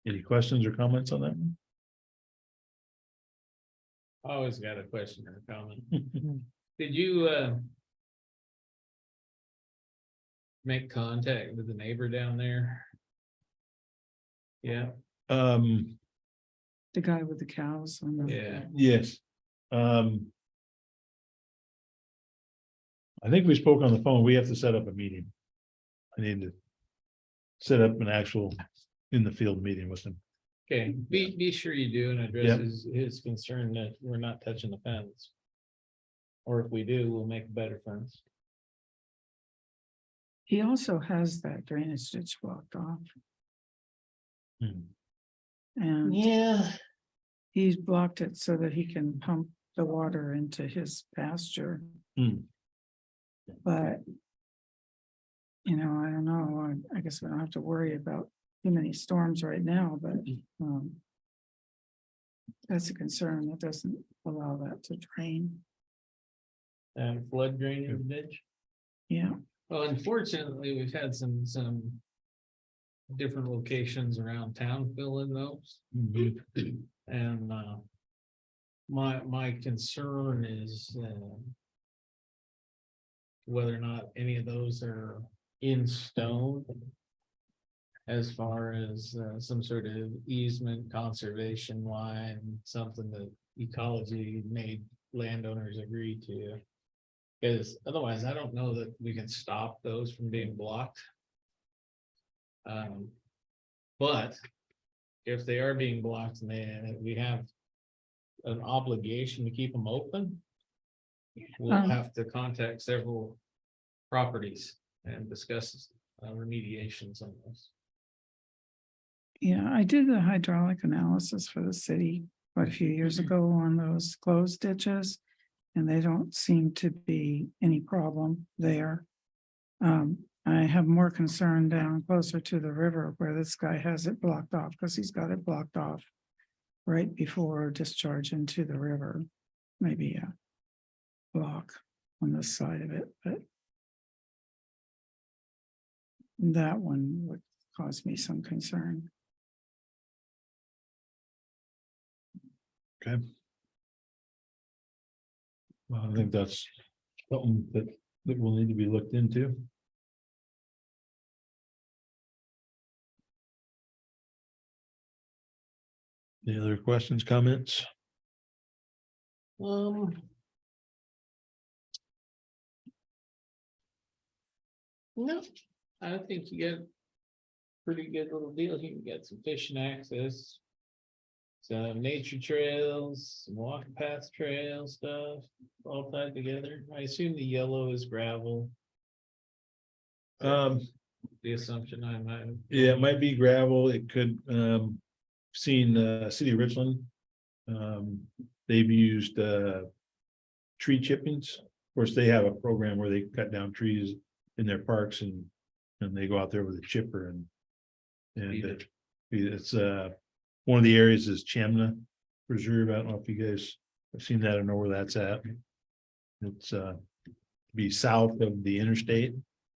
Speaker 8: Any questions or comments on that one?
Speaker 9: I always got a question or a comment. Did you make contact with the neighbor down there? Yeah,
Speaker 1: The guy with the cows.
Speaker 9: yeah.
Speaker 8: Yes. I think we spoke on the phone. We have to set up a meeting. I need to set up an actual in the field meeting with them.
Speaker 9: Okay, be sure you do and address
Speaker 8: Yep.
Speaker 9: his concern that we're not touching the fence. Or if we do, we'll make a better fence.
Speaker 1: He also has that drainage ditch blocked off
Speaker 8: Hmm.
Speaker 1: and
Speaker 9: Yeah.
Speaker 1: he's blocked it so that he can pump the water into his pasture.
Speaker 8: Hmm.
Speaker 1: But, I don't know, I guess we don't have to worry about too many storms right now, but, that's a concern. That doesn't allow that to drain.
Speaker 9: And flood drainage ditch.
Speaker 1: Yeah,
Speaker 9: Well, unfortunately, we've had some different locations around town fill in those. And my concern is whether or not any of those are in stone as far as some sort of easement conservation line, something that ecology made landowners agree to. Because otherwise, I don't know that we can stop those from being blocked. But if they are being blocked and we have an obligation to keep them open, we'll have to contact several properties and discuss remediations on this.
Speaker 1: yeah, I did the hydraulic analysis for the city quite a few years ago on those closed ditches. And they don't seem to be any problem there. I have more concern down closer to the river where this guy has it blocked off, because he's got it blocked off right before discharge into the river. Maybe a block on this side of it, but that one would cause me some concern.
Speaker 8: Okay. Well, I think that's something that will need to be looked into. Any other questions, comments?
Speaker 9: No, I think you get a pretty good little deal here. You got some fishing access. Some nature trails, some walking path trail stuff, all tied together. I assume the yellow is gravel. The assumption I might.
Speaker 8: Yeah, it might be gravel. It could, seen, City of Richland. They've used, tree chippings. Of course, they have a program where they cut down trees in their parks and they go out there with a chipper and it's, one of the areas is Chamna Preserve. I don't know if you guys have seen that or know where that's at. It's, be south of the interstate.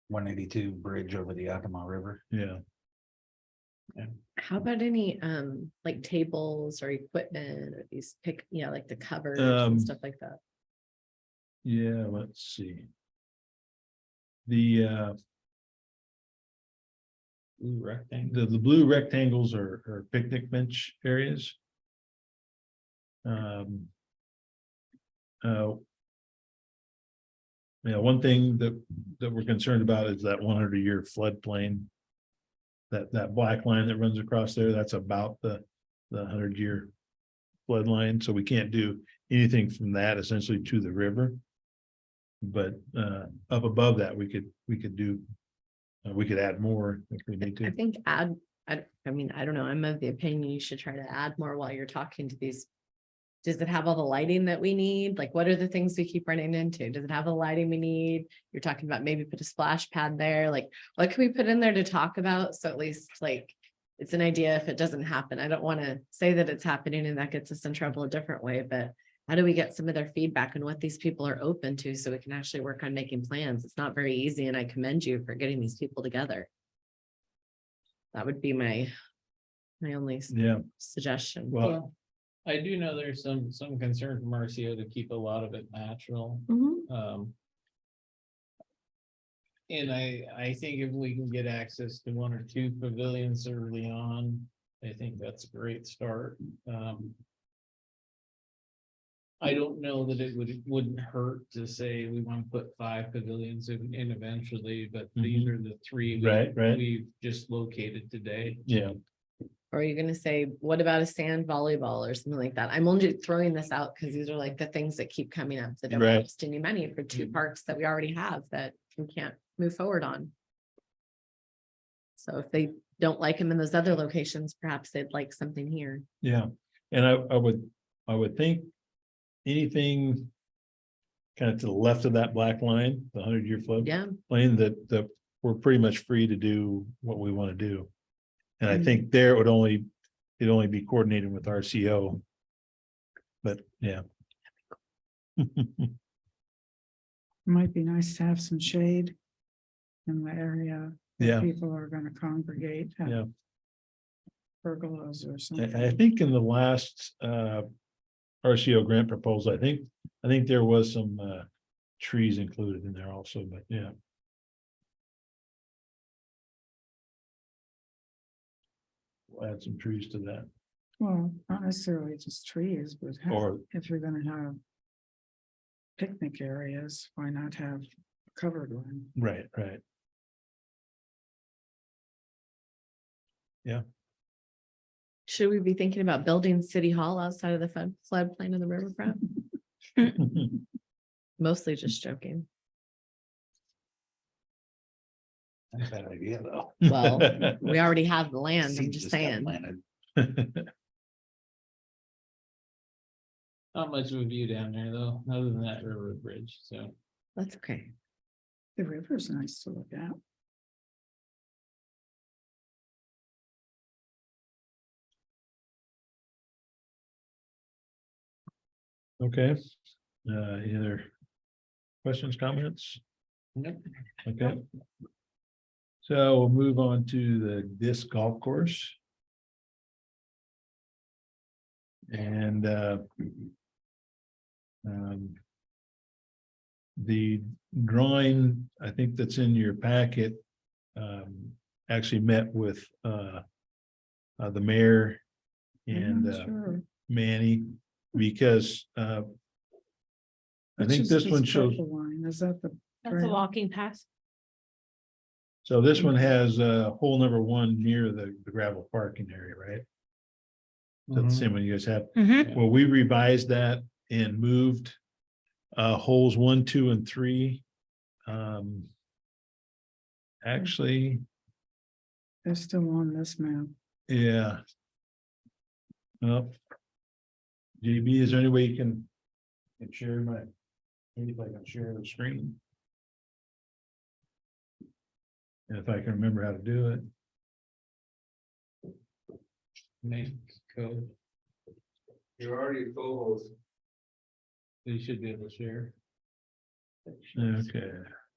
Speaker 12: 182 bridge over the Yakima River.
Speaker 8: Yeah.
Speaker 7: How about any like tables or equipment or these like the covers
Speaker 8: Um,
Speaker 7: and stuff like that?
Speaker 8: Yeah, let's see. The
Speaker 9: Rectangle.
Speaker 8: the blue rectangles are picnic bench areas. Um. Yeah, one thing that we're concerned about is that 100-year floodplain. That black line that runs across there, that's about the 100-year flood line, so we can't do anything from that essentially to the river. But up above that, we could do, we could add more if we need
Speaker 7: I
Speaker 8: to.
Speaker 7: think I mean, I don't know, I'm of the opinion you should try to add more while you're talking to these. Does it have all the lighting that we need? Like, what are the things we keep running into? Does it have the lighting we need? You're talking about maybe put a splash pad there, like, what can we put in there to talk about? So at least like, it's an idea if it doesn't happen. I don't want to say that it's happening and that gets us in trouble a different way, but how do we get some of their feedback on what these people are open to so we can actually work on making plans? It's not very easy, and I commend you for getting these people together. That would be my only
Speaker 8: Yeah,
Speaker 7: suggestion.
Speaker 8: well,
Speaker 9: I do know there's some concern from RCO to keep a lot of it natural.
Speaker 7: Mhm.
Speaker 9: And I think if we can get access to 1 or 2 pavilions early on, I think that's a great start. I don't know that it wouldn't hurt to say we want to put 5 pavilions in eventually, but these are the 3
Speaker 8: Right.
Speaker 9: we've just located today.
Speaker 8: yeah,
Speaker 7: Or are you gonna say, what about a sand volleyball or something like that? I'm only throwing this out because these are like the things that keep coming up that don't
Speaker 8: Right.
Speaker 7: cost any money for 2 parks that we already have that we can't move forward on. So if they don't like them in those other locations, perhaps they'd like something here.
Speaker 8: yeah. And I would think anything kind of to the left of that black line, the 100-year flood
Speaker 7: Yeah,
Speaker 8: plain, that we're pretty much free to do what we want to do. And I
Speaker 7: Mhm.
Speaker 8: think there it'd only be coordinated with RCO. But yeah.
Speaker 1: Might be nice to have some shade in the area
Speaker 8: Yeah.
Speaker 1: where people are gonna congregate. Have
Speaker 8: Yeah.
Speaker 1: pergolas or
Speaker 8: I
Speaker 1: something.
Speaker 8: think in the last RCO grant proposal, I think there was some trees included in there also, but yeah. We'll add some trees to that,
Speaker 1: Well, not necessarily just trees, but
Speaker 8: or
Speaker 1: if you're gonna have picnic areas, why not have a covered one?
Speaker 8: right.
Speaker 7: should we be thinking about building city hall outside of the floodplain of the riverfront? Mostly just joking.
Speaker 12: Not a bad idea, though.
Speaker 7: Well, we already have the land, I'm
Speaker 12: Seed
Speaker 7: just
Speaker 12: got
Speaker 7: saying.
Speaker 12: planted.
Speaker 9: Not much of a view down there though, other than that river bridge, so.
Speaker 7: That's okay.
Speaker 1: The river's nice to look at.
Speaker 8: Okay, any other questions, comments?
Speaker 9: Nope.
Speaker 8: Okay. So we'll move on to the disc golf course. And the drawing, I think that's in your packet, actually met with the mayor and
Speaker 1: Sure.
Speaker 8: Manny, because I
Speaker 1: Which
Speaker 8: think
Speaker 1: is
Speaker 8: this one shows,
Speaker 1: purple line. Is that the?
Speaker 3: That's a
Speaker 1: trail?
Speaker 3: walking path.
Speaker 8: so this one has hole number 1 near the gravel parking area, right? That's the same one you guys have.
Speaker 3: Mhm.
Speaker 8: Well, we revised that and moved holes 1, 2, and 3. Actually,
Speaker 1: They're still on this map.
Speaker 8: yeah. Well, JB, is there any way you can share maybe if I can share the screen? And if I can remember how to do it.
Speaker 9: Make code,
Speaker 4: You're already a co-host.
Speaker 9: you should be able to share.
Speaker 8: Okay,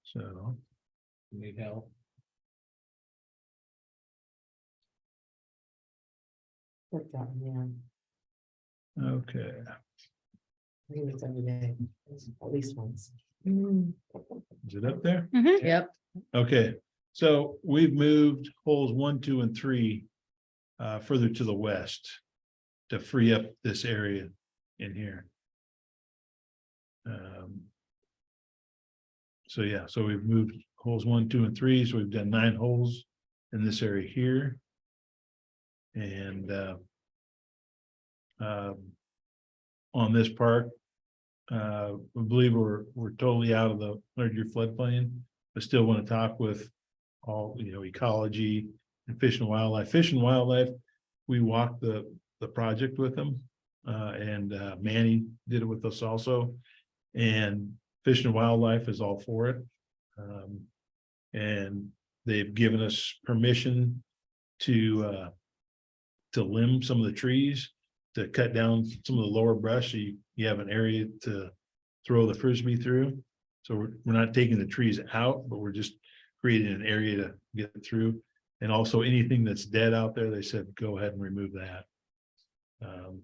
Speaker 8: so,
Speaker 9: Need help.
Speaker 10: Click that one, yeah.
Speaker 8: okay,
Speaker 10: I think it's every day, at least once.
Speaker 7: Mm,
Speaker 8: is it up there?
Speaker 7: Yep.
Speaker 8: Okay, So we've moved holes 1, 2, and 3 further to the west to free up this area in here. So yeah, so we've moved holes 1, 2, and 3. So we've done 9 holes in this area here. And on this park, I believe we're totally out of the 100-year floodplain. I still want to talk with all, ecology and Fish and Wildlife. Fish and Wildlife, we walked the project with them. And Manny did it with us also. And Fish and Wildlife is all for it. And they've given us permission to limb some of the trees, to cut down some of the lower brush, so you have an area to throw the Frisbee through. So we're not taking the trees out, but we're just creating an area to get through. And also anything that's dead out there, they said, go ahead and remove that.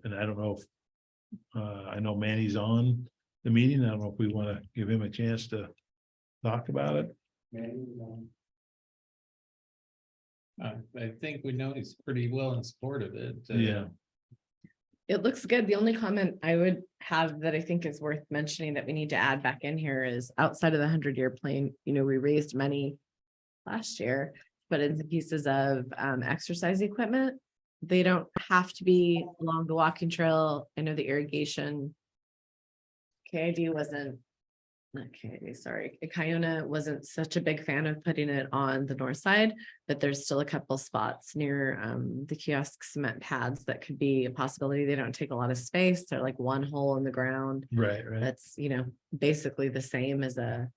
Speaker 8: And I don't know if, I know Manny's on the meeting. I don't know if we want to give him a chance to talk about it.
Speaker 9: I think we know he's pretty well in support of it.
Speaker 8: Yeah.
Speaker 7: It looks good. The only comment I would have that I think is worth mentioning that we need to add back in here is outside of the 100-year plan, we raised money last year, but in the pieces of exercise equipment. They don't have to be along the walking trail. I know the irrigation. KID wasn't, not KID, sorry. Kiona wasn't such a big fan of putting it on the north side, but there's still a couple spots near the kiosk cement pads that could be a possibility. They don't take a lot of space. They're like one hole in the ground.
Speaker 8: Right.
Speaker 7: That's, basically the same as a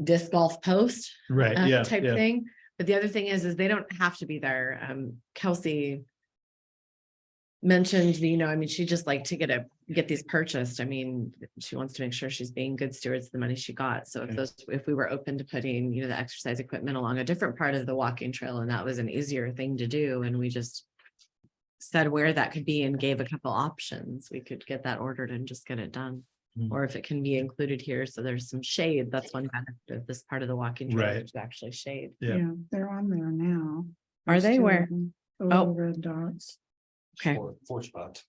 Speaker 7: disc golf post
Speaker 8: Right. Yeah.
Speaker 7: type
Speaker 8: Yeah.
Speaker 7: thing. But the other thing is they don't have to be there. Kelsey mentioned, she'd just like to get these purchased. She wants to make sure she's being good stewards of the money she got. So if we were open to putting, the exercise equipment along a different part of the walking trail, and that was an easier thing to do, and we just said where that could be and gave a couple options, we could get that ordered and just get it done.
Speaker 8: Mhm.
Speaker 7: Or if it can be included here, so there's some shade. That's one benefit of this part of the walking trail,
Speaker 8: Right.
Speaker 7: which is actually shade.
Speaker 8: Yeah.
Speaker 1: Yeah, they're on there now.
Speaker 7: Are
Speaker 1: There's
Speaker 7: they?
Speaker 1: 2 of
Speaker 7: Where?
Speaker 1: them, the
Speaker 7: Oh.
Speaker 1: little red dots.
Speaker 7: Okay.
Speaker 12: Four spots.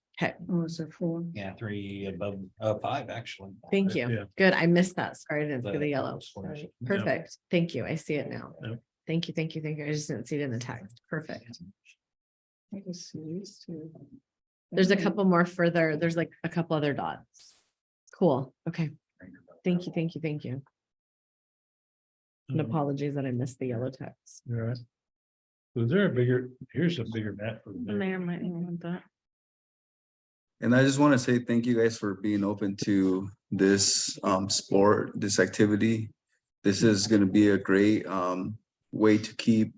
Speaker 1: Oh, is there 4?
Speaker 12: Yeah, 3 above, 5 actually.
Speaker 7: Thank you.
Speaker 8: Yeah.
Speaker 7: Good. I missed that. Sorry, I didn't see
Speaker 12: The
Speaker 7: the yellow.
Speaker 12: purple squares.
Speaker 7: Sorry. Perfect. Thank you. I see it now.
Speaker 8: Yep.
Speaker 7: Thank you. Thank you. Thank you. I just didn't see it in the text. Perfect.
Speaker 1: I just see these 2.
Speaker 7: There's a couple more further. There's like a couple other dots. Cool. Okay. Thank you. Thank you. Thank you. And apologies that I missed the yellow text.
Speaker 8: All right. So here's a bigger map for the
Speaker 3: The
Speaker 8: mayor.
Speaker 3: mayor might want that.
Speaker 13: And I just want to say thank you guys for being open to this sport, this activity. This is going to be a great way to keep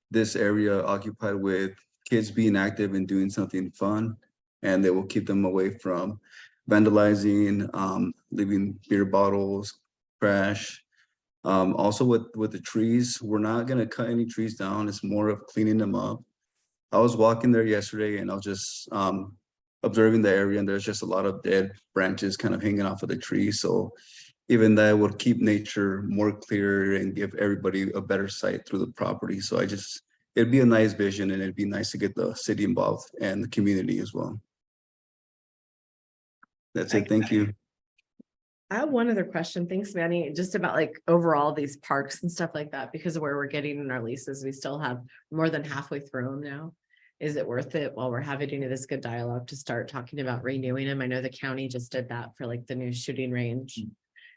Speaker 13: this area occupied with kids being active and doing something fun. And they will keep them away from vandalizing, leaving beer bottles, trash. Also with the trees, we're not going to cut any trees down. It's more of cleaning them up. I was walking there yesterday and I was just observing the area, and there's just a lot of dead branches kind of hanging off of the trees. So even that would keep nature more clear and give everybody a better sight through the property. So it'd be a nice vision, and it'd be nice to get the city involved and the community as well. That's it. Thank you.
Speaker 7: I have one other question. Thanks, Manny. Just about like overall these parks and stuff like that, because of where we're getting in our leases, we still have more than halfway through them now. Is it worth it while we're having this good dialogue to start talking about renewing them? I know the county just did that for like the new shooting range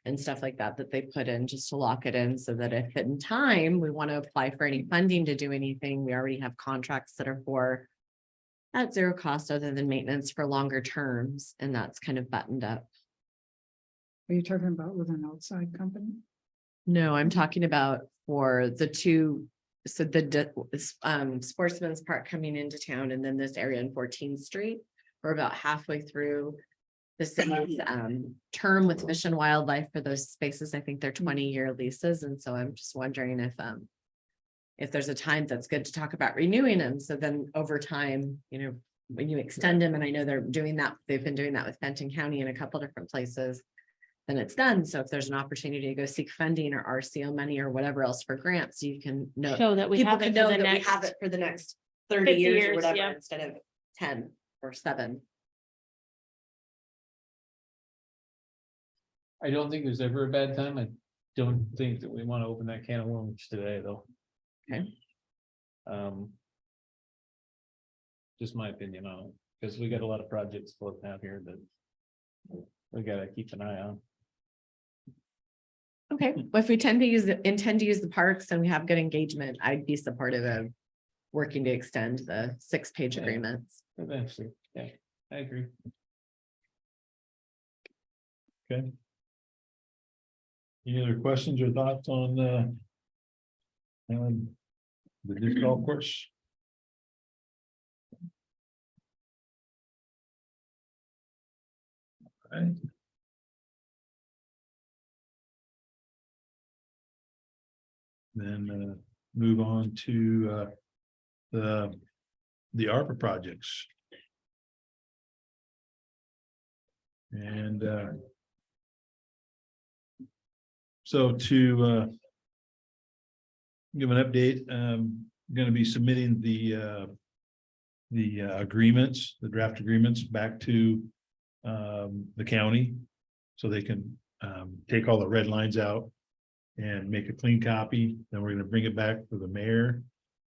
Speaker 7: and stuff like that they put in just to lock it in, so that if in time we want to apply for any funding to do anything, we already have contracts that are for at zero cost other than maintenance for longer terms, and that's kind of buttoned up.
Speaker 1: Are you talking about with an outside company?
Speaker 7: No, I'm talking about for the two, so the Sportsman's Park coming into town, and then this area in 14th Street. We're about halfway through the city's term with Fish and Wildlife for those spaces. I think they're 20-year leases, and so I'm just wondering if there's a time that's good to talk about renewing them. So then over time, when you extend them, and I know they're doing that, they've been doing that with Benton County in a couple different places. then it's done. So if there's an opportunity to go seek funding or RCO money or whatever else for grants, you can know.
Speaker 3: Show that we
Speaker 7: People
Speaker 3: have
Speaker 7: can
Speaker 3: it for
Speaker 7: know
Speaker 3: the
Speaker 7: that we
Speaker 3: next.
Speaker 7: have it for the next 30
Speaker 3: 50
Speaker 7: years or
Speaker 3: years,
Speaker 7: whatever,
Speaker 3: yeah.
Speaker 7: instead of 10 or 7.
Speaker 9: I don't think there's ever a bad time. I don't think that we want to open that can of worms today, though.
Speaker 7: Okay.
Speaker 9: Just my opinion on it, because we got a lot of projects floating out here that we gotta keep an eye on.
Speaker 7: Okay, well, if we intend to use the parks and we have good engagement, I'd be supportive of working to extend the 6-page
Speaker 9: Yeah.
Speaker 7: agreements.
Speaker 9: Eventually, yeah, I agree.
Speaker 8: Okay. Any other questions or thoughts on the disc golf course? All right. Then move on to the ARPA projects. And so to give an update, going to be submitting the agreements, the draft agreements back to the county. So they can take all the red lines out and make a clean copy. Then we're going to bring it back for the mayor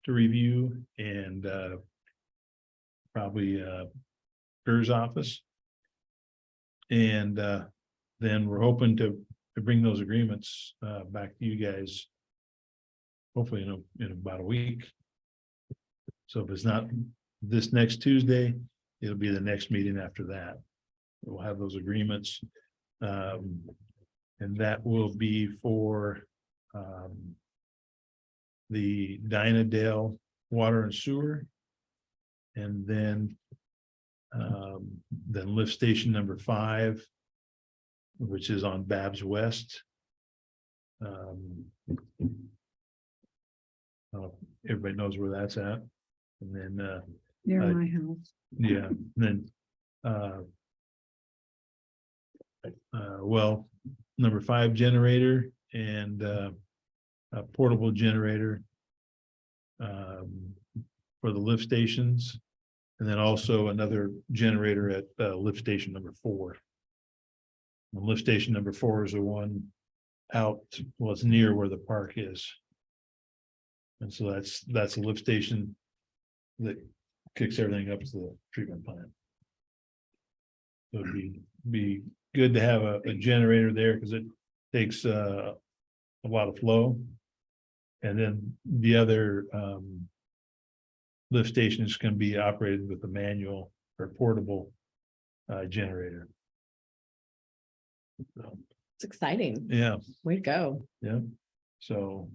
Speaker 8: to review and probably Kerr's office. And then we're hoping to bring those agreements back to you guys. Hopefully in about a week. So if it's not this next Tuesday, it'll be the next meeting after that. We'll have those agreements. And that will be for the Dynadale Water and Sewer. And then lift station number 5, which is on Babs West. Everybody knows where that's at. And then
Speaker 1: Near
Speaker 8: I-
Speaker 1: my house.
Speaker 8: yeah, and then well, number 5 generator and a portable generator for the lift stations. And then also another generator at lift station number 4. And lift station number 4 is the one out, well, it's near where the park is. And so that's a lift station that kicks everything up to the treatment plant. So it'd be good to have a generator there because it takes a lot of flow. And then the other lift station is going to be operated with a manual or portable generator. So,
Speaker 7: It's exciting.
Speaker 8: yeah,
Speaker 7: Way to go.
Speaker 8: yeah. So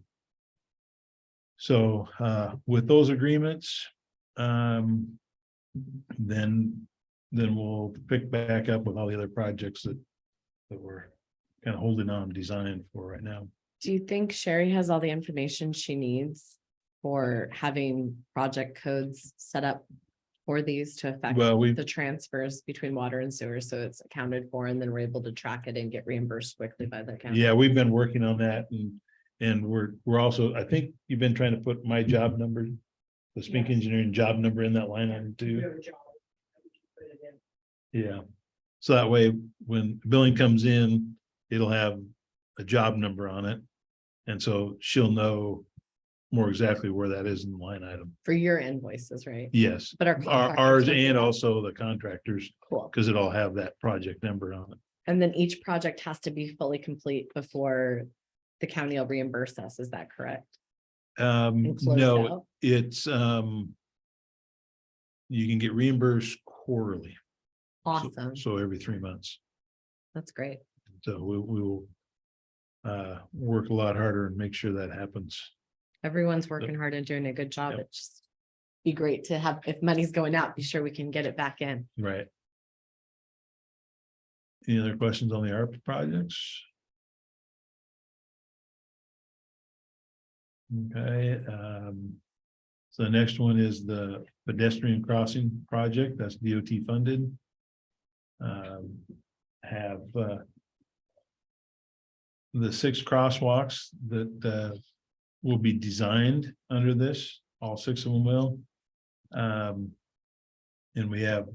Speaker 8: with those agreements, then we'll pick back up with all the other projects that we're kind of holding on design for right now.
Speaker 7: Do you think Sherry has all the information she needs for having project codes set up for these to affect
Speaker 8: Well,
Speaker 7: the transfers between water and sewer? So it's accounted for and then we're able to track it and get reimbursed quickly by the county.
Speaker 8: Yeah, we've been working on that and we're also, I think you've been trying to put my job number, the Spink Engineering job number in that line item too. Yeah. So that way, when billing comes in, it'll have a job number on it. And so she'll know more exactly where that is in the line item.
Speaker 7: For your invoices, right?
Speaker 8: Yes,
Speaker 7: But our
Speaker 8: ours
Speaker 7: contractors don't do
Speaker 8: and
Speaker 7: that.
Speaker 8: also the contractors,
Speaker 7: Cool.
Speaker 8: because it'll have that project number on it.
Speaker 7: And then each project has to be fully complete before the county will reimburse us. Is that correct? And closed
Speaker 8: No,
Speaker 7: out?
Speaker 8: it's you can get reimbursed quarterly.
Speaker 7: Awesome.
Speaker 8: So every 3 months.
Speaker 7: That's great.
Speaker 8: So we will work a lot harder and make sure that happens.
Speaker 7: Everyone's working hard and doing a good job.
Speaker 8: Yep.
Speaker 7: It's just be great to have, if money's going out, be sure we can get it back in.
Speaker 8: Right. Any other questions on the ARP projects? Okay, so the next one is the pedestrian crossing project, that's DOT funded. Have the 6 crosswalks that will be designed under this, all 6 of them will. And we have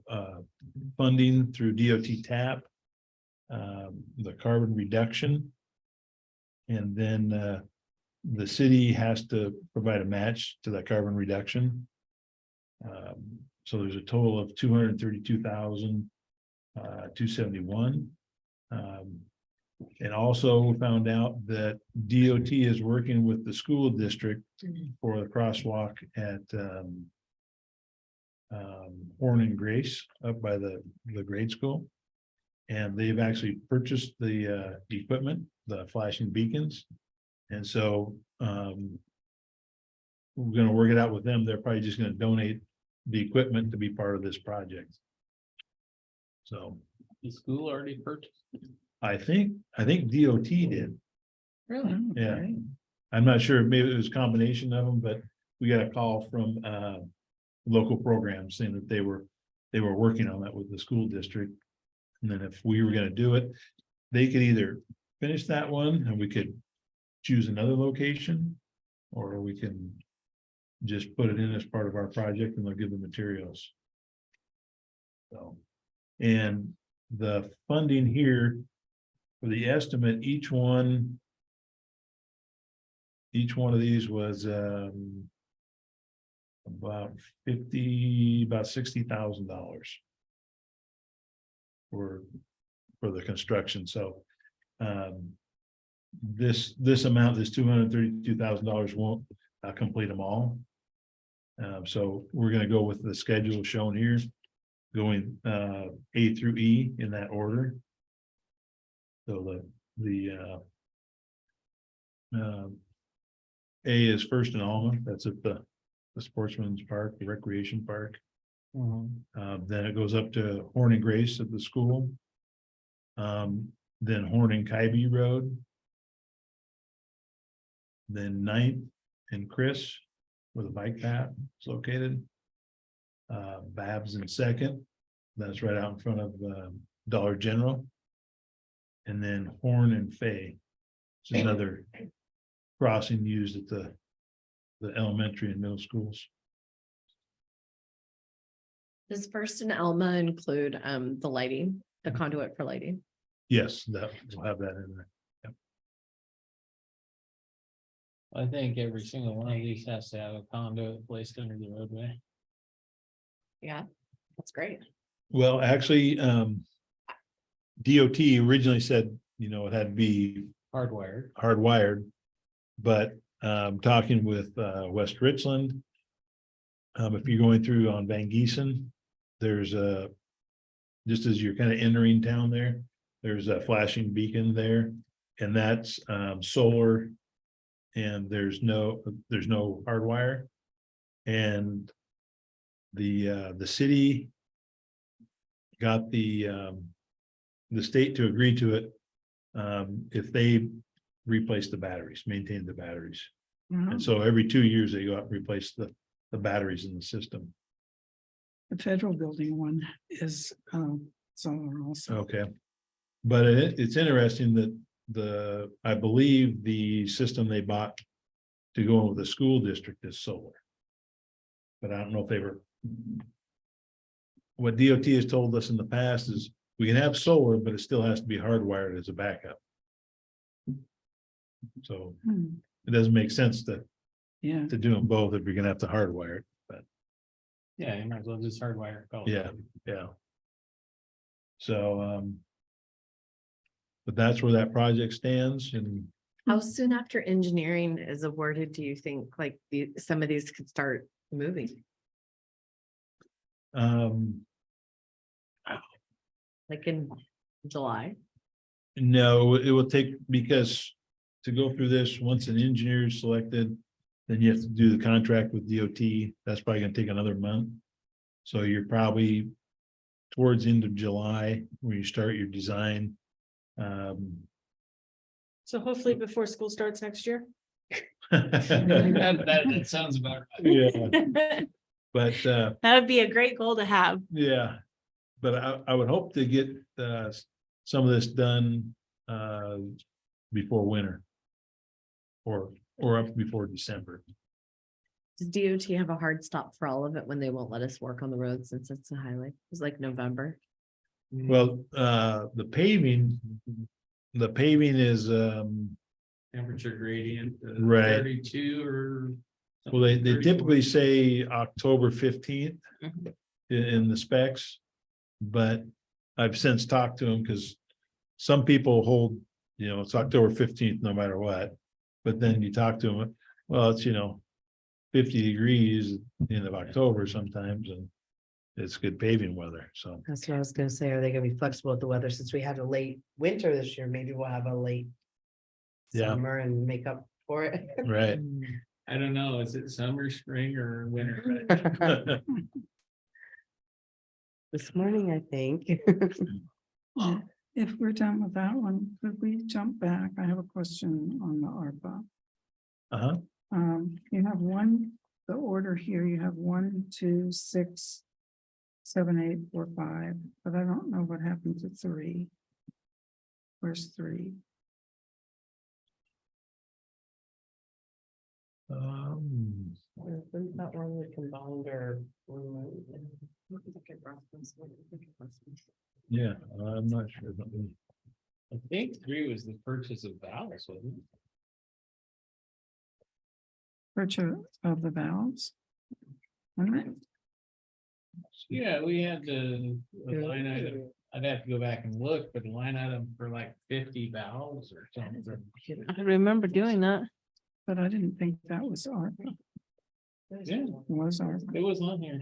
Speaker 8: funding through DOT TAP, the carbon reduction. And then the city has to provide a match to that carbon reduction. So there's a total of 232,271. And also we found out that DOT is working with the school district for the crosswalk at Horn and Grace up by the grade school. And they've actually purchased the equipment, the flashing beacons. And so we're gonna work it out with them. They're probably just gonna donate the equipment to be part of this project. So
Speaker 9: The school already purchased.
Speaker 8: I think DOT did.
Speaker 9: Really?
Speaker 8: Yeah.
Speaker 1: Okay.
Speaker 8: I'm not sure, maybe it was a combination of them, but we got a call from local programs saying that they were working on that with the school district. And then if we were gonna do it, they could either finish that one and we could choose another location, or we can just put it in as part of our project and they'll give the materials. So, and the funding here for the estimate, each one of these was about $60,000 for the construction. So this amount, this $232,000 won't complete them all. So we're gonna go with the schedule shown here, going A through E in that order. So the A is first in Alma, that's at the Sportsman's Park, the Recreation Park. Then it goes up to Horn and Grace at the school. Then Horn and Kybee Road. Then 9th and Chris, where the bike path is located. Babs in 2nd, that's right out in front of Dollar General. And then Horn and Fay, which is another crossing used at the elementary and middle schools.
Speaker 7: Does First and Alma include the lighting, the conduit for lighting?
Speaker 8: Yes, that we'll have that in there.
Speaker 9: I think every single one of these has to have a conduit placed under the roadway.
Speaker 7: Yeah, that's great.
Speaker 8: Well, actually, DOT originally said, it had to be hardwired. But talking with West Richland, if you're going through on Van Giesen, there's just as you're kind of entering town there's a flashing beacon there, and that's solar, and there's no hardwire. And the city got the state to agree to it if they replace the batteries, maintain the batteries. And so every 2 years they go out and replace the batteries in the system.
Speaker 1: The federal building one is solar also.
Speaker 8: Okay. But it's interesting that I believe the system they bought to go with the school district is solar. But I don't know if they were. What DOT has told us in the past is we can have solar, but it still has to be hardwired as a backup. So it doesn't make sense to do them both if you're gonna have to hardwire it, but.
Speaker 9: Yeah, you might as well just hardwire.
Speaker 8: Yeah. So, but that's where that project stands, and
Speaker 7: How soon after engineering is awarded, do you think some of these could start moving? Like in July?
Speaker 8: no, it will take, because to go through this, once an engineer is selected, then you have to do the contract with DOT. That's probably gonna take another month. So you're probably towards the end of July when you start your design.
Speaker 3: So hopefully before school starts next year.
Speaker 9: That sounds about right.
Speaker 8: Yeah, but
Speaker 3: That would be a great goal to have.
Speaker 8: yeah, but I would hope to get some of this done before winter. Or up before December.
Speaker 7: Does DOT have a hard stop for all of it when they won't let us work on the road since it's a highway? It's like November.
Speaker 8: Well, the paving is,
Speaker 9: Temperature gradient.
Speaker 8: Right.
Speaker 9: 32 or.
Speaker 8: well, they
Speaker 9: something,
Speaker 8: typically
Speaker 9: 34.
Speaker 8: say October 15th
Speaker 7: Mhm.
Speaker 8: in the specs. But I've since talked to them because some people hold, it's October 15th no matter what. But then you talk to them, well, it's, 50 degrees at the end of October sometimes, and it's good paving weather, so.
Speaker 10: That's what I was gonna say. Are they gonna be flexible with the weather? Since we had a late winter this year, maybe we'll have a late
Speaker 8: Yeah.
Speaker 10: summer and make up for it.
Speaker 8: Right.
Speaker 9: I don't know, is it summer, spring or winter?
Speaker 10: This morning, I think.
Speaker 1: If we're done with that one, could we jump back? I have a question on the ARPA.
Speaker 8: Uh-huh.
Speaker 1: You have the order here, you have 1, 2, 6, 7, 8, 4, 5, but I don't know what happened to 3. Where's 3?
Speaker 10: Isn't that one we combined or?
Speaker 8: Yeah, I'm not sure.
Speaker 9: I think 3 was the purchase of valves, wasn't it?
Speaker 1: Purchase of the valves. Alright.
Speaker 9: Yeah, we had the line item, I'd have to go back and look, but the line item for like 50 valves or something.
Speaker 5: I remember doing that.
Speaker 1: But I didn't think that was ARPA.
Speaker 9: Yeah,
Speaker 1: Was ARPA.
Speaker 9: it was on here.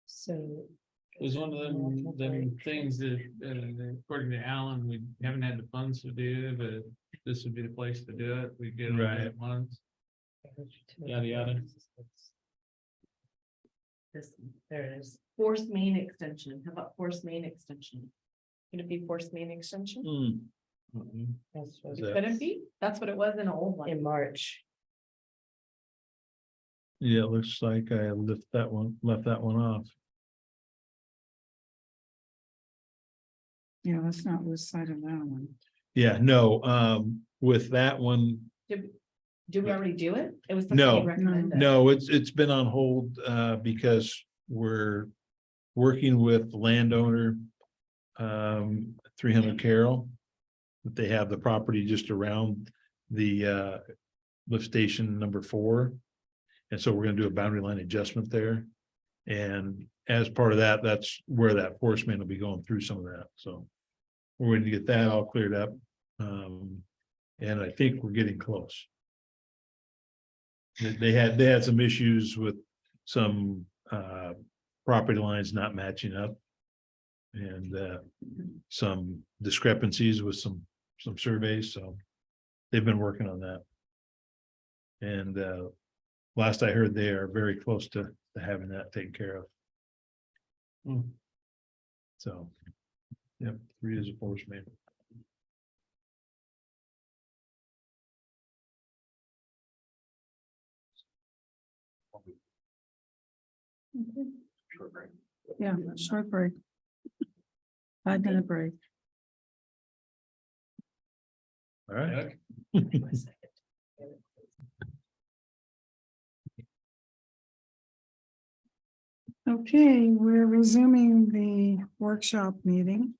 Speaker 10: So.
Speaker 9: It was one of them things that, according to Alan, we haven't had the funds to do, but this would be the place to do it. We get it
Speaker 8: Right.
Speaker 9: at once. Yada, yada.
Speaker 10: This, there it is.
Speaker 7: Force main extension. How about force main extension?
Speaker 11: Could it be force main extension?
Speaker 10: That's what-
Speaker 8: Is that-
Speaker 11: Could it be? That's what it was in an old one.
Speaker 10: In March.
Speaker 8: Yeah, it looks like I left that one off.
Speaker 1: Yeah, let's not lose sight of that one.
Speaker 8: Yeah, no, with that one,
Speaker 11: Did we already do it? It was something
Speaker 8: No.
Speaker 11: you recommended.
Speaker 8: no, it's been on hold because we're working with the landowner. 300 Carroll. That they have the property just around the lift station number 4. And so we're gonna do a boundary line adjustment there. And as part of that, that's where that force main will be going through some of that, so. We're going to get that all cleared up. And I think we're getting close. They had some issues with some property lines not matching up. And some discrepancies with some surveys, so they've been working on that. And last I heard, they are very close to having that taken care of. So, yep, 3 is a force main.
Speaker 1: Yeah, short break. 5-minute break.
Speaker 8: All right.
Speaker 1: Okay, we're resuming the workshop meeting.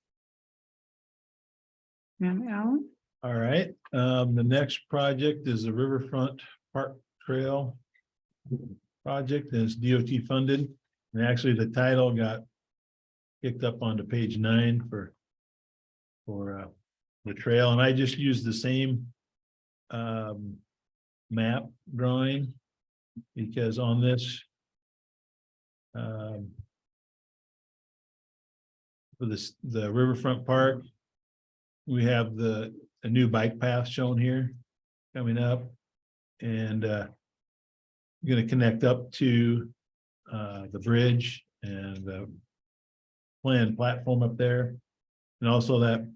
Speaker 1: And Alan?
Speaker 8: All right, the next project is the Riverfront Park Trail project, and it's DOT funded, and actually the title got kicked up onto page 9 for the trail, and I just used the same map drawing, because on this for the Riverfront Park, we have a new bike path shown here coming up, and going to connect up to the bridge and the planned platform up there, and also that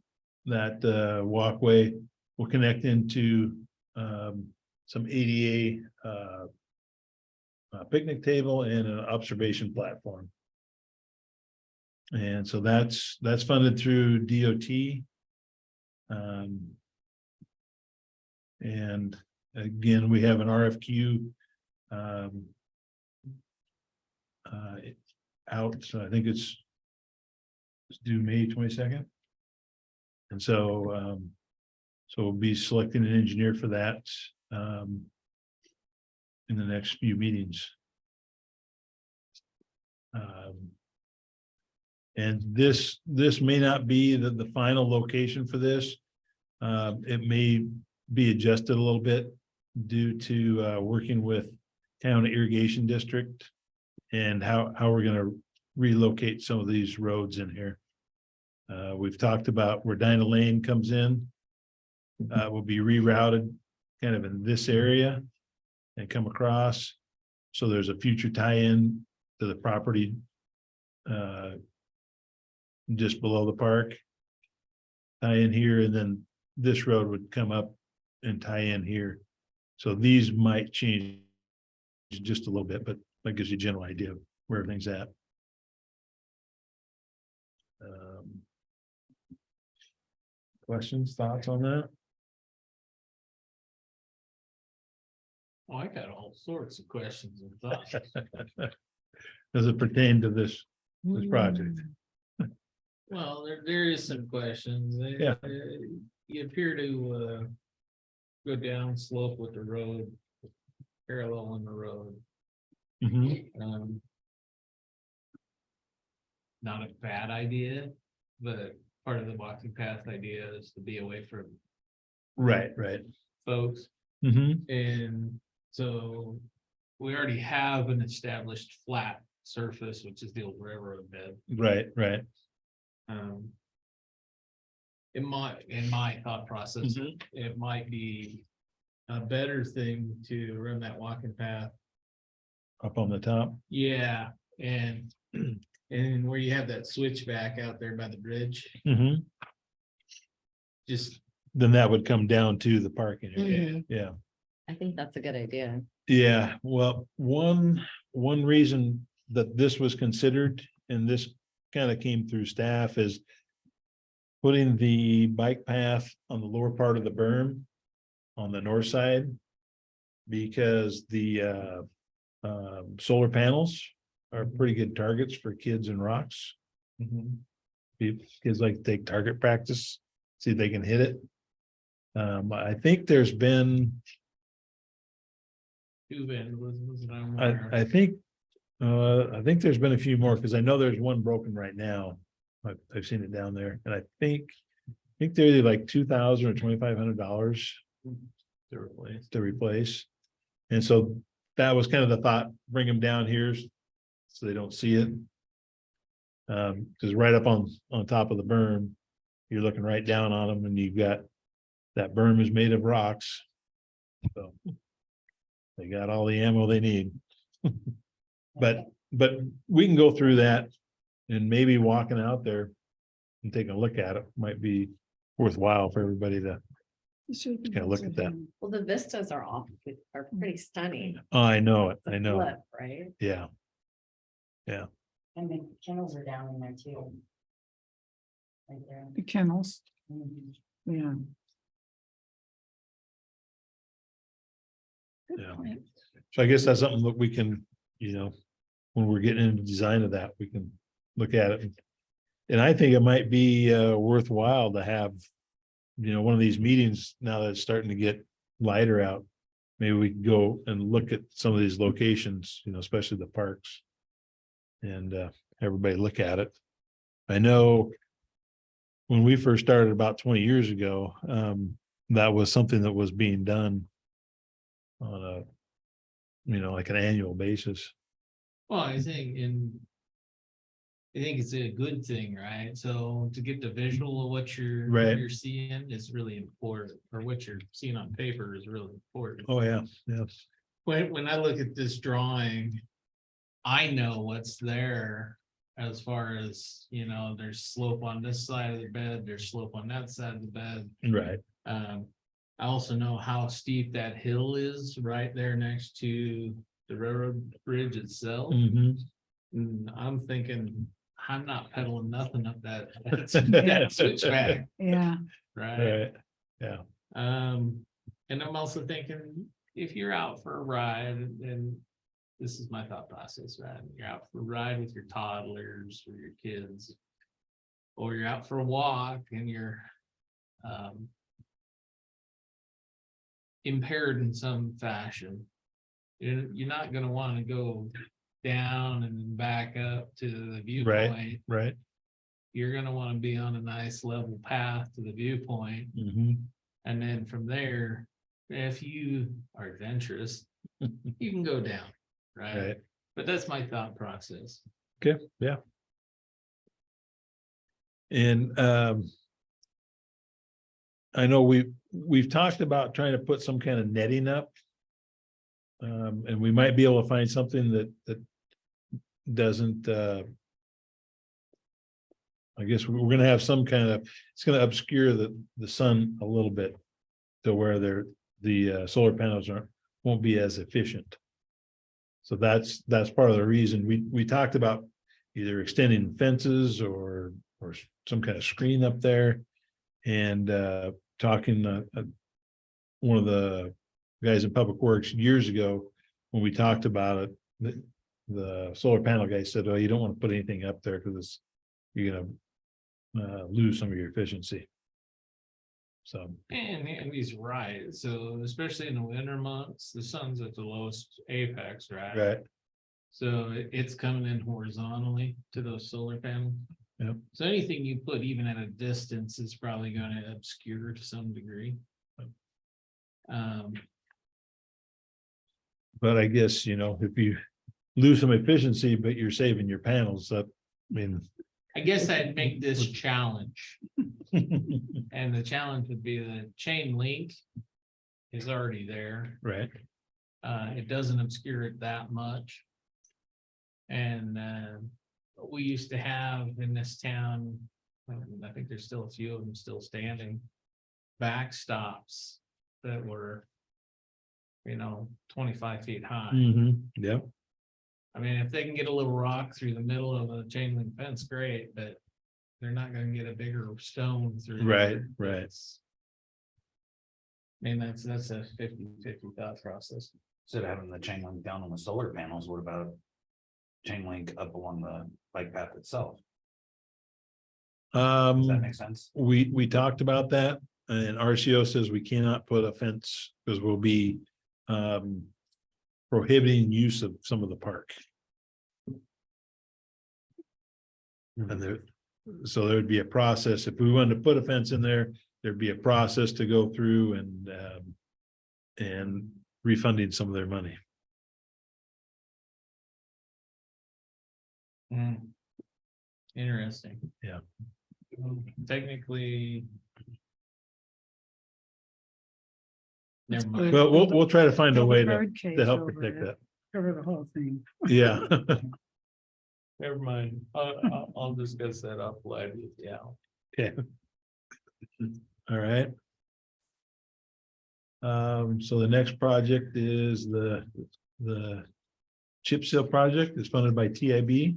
Speaker 8: walkway will connect into some ADA picnic table and an observation platform. And so that's funded through DOT. And again, we have an RFQ. um, Out, so I think it's due May 22nd. And so, so we'll be selecting an engineer for that, in the next few meetings. And this may not be the final location for this. It may be adjusted a little bit due to, working with town irrigation district and how we're gonna relocate some of these roads in here. We've talked about where Dinah Lane comes in. Will be rerouted kind of in this area and come across. So there's a future tie-in to the property just below the park. Tie in here, and then this road would come up and tie in here. So these might change just a little bit, but that gives you a general idea of where everything's at. Questions, thoughts on that?
Speaker 9: Oh, I got all sorts of questions and thoughts.
Speaker 8: Does it pertain to this project?
Speaker 9: Well, there is some questions.
Speaker 8: Yeah.
Speaker 9: You appear to go down slope with the road, parallel on the road.
Speaker 8: Mhm.
Speaker 9: Not a bad idea, but part of the walking path idea is to be away from
Speaker 8: Right.
Speaker 9: folks.
Speaker 8: Mhm.
Speaker 9: And so we already have an established flat surface, which is the old railroad bed.
Speaker 8: Right.
Speaker 9: In my thought process,
Speaker 8: Mhm.
Speaker 9: it might be a better thing to run that walking path.
Speaker 8: Up on the top.
Speaker 9: Yeah, and where you have that switchback out there by the bridge,
Speaker 8: Mhm.
Speaker 9: just
Speaker 8: Then that would come down to the parking area.
Speaker 7: Mhm.
Speaker 8: Yeah.
Speaker 7: I think that's a good idea.
Speaker 8: Yeah, well, one reason that this was considered, and this kind of came through staff, is putting the bike path on the lower part of the berm on the north side. Because the solar panels are pretty good targets for kids and rocks. Kids like to take target practice, see if they can hit it. I think there's been,
Speaker 9: two vandalisms that I'm
Speaker 8: I
Speaker 9: aware of.
Speaker 8: I think there's been a few more, because I know there's one broken right now. I've seen it down there, and I think they're either like $2,000 or $2,500 to replace. And so that was kind of the thought, bring them down here so they don't see it. Because right up on top of the berm, you're looking right down on them, and you've got, that berm is made of rocks. So they got all the ammo they need. But we can go through that, and maybe walking out there and taking a look at it might be worthwhile for everybody to kind of look at that.
Speaker 7: Well, the vistas are pretty stunning.
Speaker 8: Oh, I know it. I
Speaker 7: The
Speaker 8: know.
Speaker 7: flip, right?
Speaker 8: Yeah.
Speaker 10: And the kennels are down in there too. Right there.
Speaker 1: The kennels,
Speaker 10: Mhm.
Speaker 1: yeah. Good
Speaker 8: Yeah.
Speaker 1: point.
Speaker 8: So I guess that's something that we can, when we're getting into design of that, we can look at it. And I think it might be worthwhile to have, one of these meetings now that it's starting to get lighter out. Maybe we can go and look at some of these locations, especially the parks. And everybody look at it. I know when we first started about 20 years ago, that was something that was being done on a, like an annual basis.
Speaker 9: Well, I think it's a good thing, right? So to get the visual of what
Speaker 8: Right.
Speaker 9: you're seeing is really important, or what you're seeing on paper is really important.
Speaker 8: Oh, yeah, yeah.
Speaker 9: When I look at this drawing, I know what's there as far as, there's slope on this side of the bed, there's slope on that side of the bed.
Speaker 8: Right.
Speaker 9: I also know how steep that hill is right there next to the railroad bridge itself.
Speaker 8: Mhm.
Speaker 9: And I'm thinking, I'm not pedaling nothing up that switchback,
Speaker 1: Yeah,
Speaker 9: right?
Speaker 8: Right, yeah.
Speaker 9: And I'm also thinking, if you're out for a ride, and this is my thought process, right? You're out for a ride with your toddlers or your kids. Or you're out for a walk and you're impaired in some fashion. You're not gonna want to go down and then back up to the viewpoint.
Speaker 8: Right.
Speaker 9: You're gonna want to be on a nice level path to the viewpoint.
Speaker 8: Mhm.
Speaker 9: And then from there, if you are adventurous, you can go down, right?
Speaker 8: Right.
Speaker 9: But that's my thought process.
Speaker 8: Okay, yeah. And I know we've talked about trying to put some kind of netting up. And we might be able to find something that doesn't I guess we're gonna have some kind of, it's gonna obscure the sun a little bit to where the solar panels won't be as efficient. So that's part of the reason we talked about either extending fences or some kind of screen up there. And talking one of the guys in Public Works years ago, when we talked about it, the solar panel guy said, oh, you don't want to put anything up there because you're gonna lose some of your efficiency. So,
Speaker 9: And he's right. So especially in the winter months, the sun's at the lowest apex, right?
Speaker 8: right,
Speaker 9: So it's coming in horizontally to those solar panels.
Speaker 8: Yep.
Speaker 9: So anything you put even at a distance is probably going to obscure to some degree.
Speaker 8: but I guess, if you lose some efficiency, but you're saving your panels up, I mean.
Speaker 9: I guess I'd make this challenge. And the challenge would be the chain link is already there.
Speaker 8: Right,
Speaker 9: It doesn't obscure it that much. And we used to have in this town, I think there's still a few of them still standing, backstops that were, 25 feet high.
Speaker 8: yeah,
Speaker 9: I mean, if they can get a little rock through the middle of a chain link fence, great, but they're not gonna get a bigger stone through.
Speaker 8: Right,
Speaker 9: there.
Speaker 8: right.
Speaker 9: I mean, that's a 50-50 thought process.
Speaker 12: Instead of having the chain link down on the solar panels, what about chain link up along the bike path itself? Does that make sense?
Speaker 8: we talked about that, and RCO says we cannot put a fence because we'll be prohibiting use of some of the park. And so there would be a process, if we wanted to put a fence in there, there'd be a process to go through and refunding some of their money.
Speaker 9: Interesting.
Speaker 8: Yeah.
Speaker 9: Technically. Never mind.
Speaker 8: But we'll try to find a
Speaker 1: Build
Speaker 8: way
Speaker 1: bird cage
Speaker 8: to help
Speaker 1: over
Speaker 8: protect
Speaker 1: it,
Speaker 8: that.
Speaker 1: Cover the whole thing.
Speaker 8: Yeah.
Speaker 9: Never mind. I'll discuss that offline with you.
Speaker 8: Okay. All right. So the next project is the chip seal project is funded by TIB.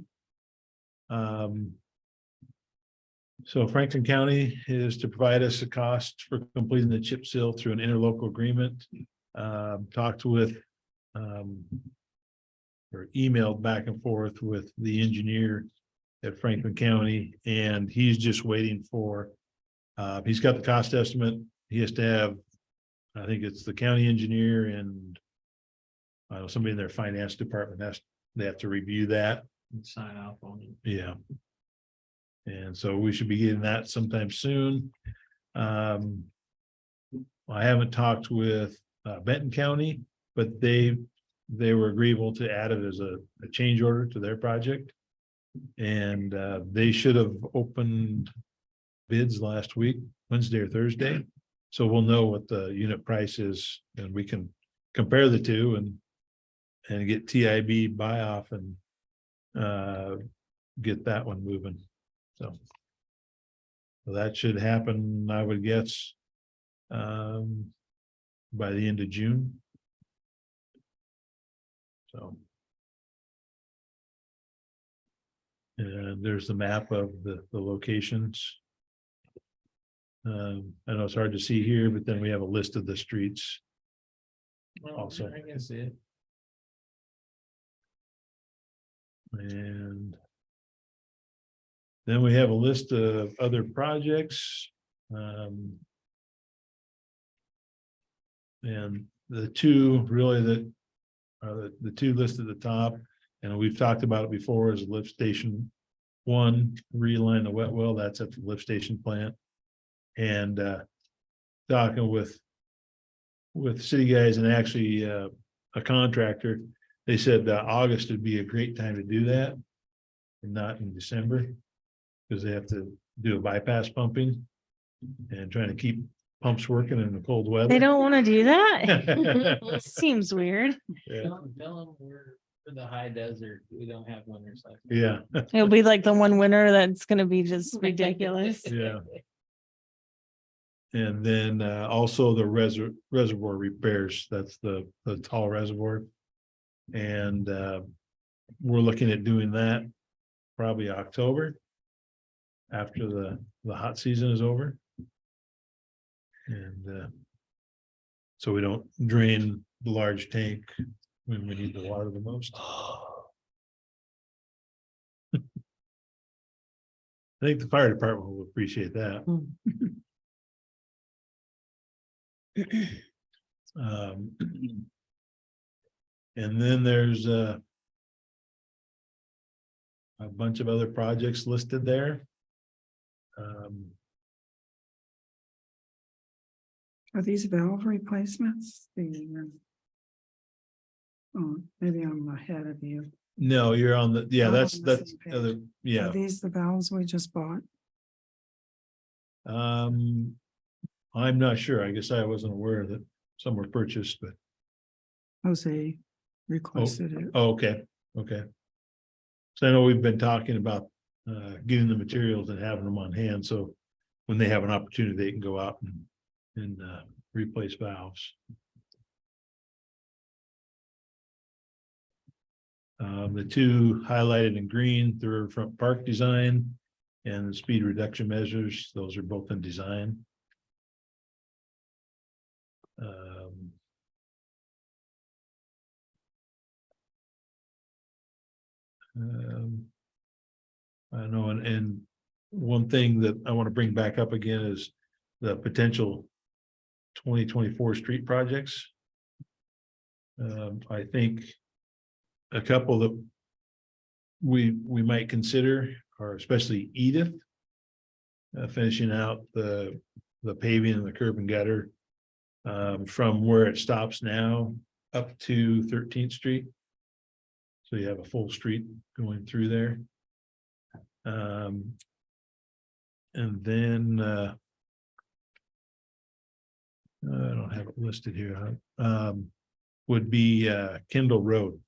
Speaker 8: So Franklin County is to provide us a cost for completing the chip seal through an interlocal agreement. Talked with or emailed back and forth with the engineer at Franklin County, and he's just waiting for, he's got the cost estimate. He has to have, I think it's the county engineer and somebody in their finance department they have to review that.
Speaker 9: Sign off on it.
Speaker 8: Yeah. And so we should be getting that sometime soon. I haven't talked with Benton County, but they were agreeable to add it as a change order to their project. And they should have opened bids last week, Wednesday or Thursday. So we'll know what the unit price is and we can compare the two and get TIB buy off and get that one moving. So that should happen, I would guess, by the end of June. So. And there's the map of the locations. I know it's hard to see here, but then we have a list of the streets. Also.
Speaker 9: I can see it.
Speaker 8: And then we have a list of other projects. And the two really that are the two listed at the top, and we've talked about it before, is lift station one, realign the wet well, that's at the lift station plant. And talking with city guys and actually a contractor, they said August would be a great time to do that, and not in December, because they have to do a bypass pumping and trying to keep pumps working in the cold weather.
Speaker 3: They don't want to do that. Seems weird.
Speaker 8: Yeah.
Speaker 9: Tell them we're the high desert. We don't have winters like that.
Speaker 8: Yeah,
Speaker 3: It'll be like the one winter that's gonna be just ridiculous.
Speaker 8: yeah. And then also the reservoir repairs, that's the tall reservoir. And we're looking at doing that probably October, after the hot season is over. And so we don't drain the large tank when we need the water the most. I think the fire department will appreciate that. And then there's a bunch of other projects listed there.
Speaker 1: Are these valve replacements? Oh, maybe I'm ahead of you.
Speaker 8: No, you're on the, yeah,
Speaker 1: I'm
Speaker 8: that's,
Speaker 1: on the
Speaker 8: that's,
Speaker 1: same page.
Speaker 8: other, yeah.
Speaker 1: Are these the valves we just bought?
Speaker 8: I'm not sure. I guess I wasn't aware that some were purchased, but,
Speaker 1: Jose requested it.
Speaker 8: oh, okay, okay. So I know we've been talking about getting the materials and having them on hand, so when they have an opportunity, they can go out and replace valves. The two highlighted in green, the riverfront park design and the speed reduction measures, those are both in design. I know, and one thing that I want to bring back up again is the potential 2024 street projects. I think a couple that we might consider are especially Edith. Finishing out the paving and the curb and gutter from where it stops now up to 13th Street. So you have a full street going through there. And then I don't have it listed here. Would be Kendall Road.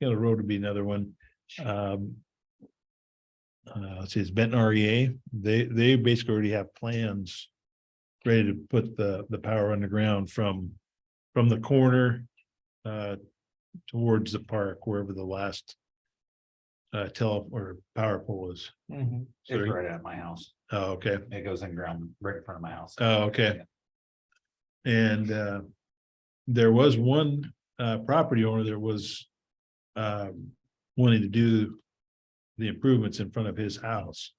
Speaker 8: Kendall Road would be another one. Let's see, it's Benton REA. They basically already have plans ready to put the power underground from the corner towards the park, wherever the last or power pole is.
Speaker 12: It's right at my house.
Speaker 8: Oh, okay.
Speaker 12: It goes in ground right in front of my house.
Speaker 8: Oh, okay. And there was one property owner that was wanting to do the improvements in front of his house.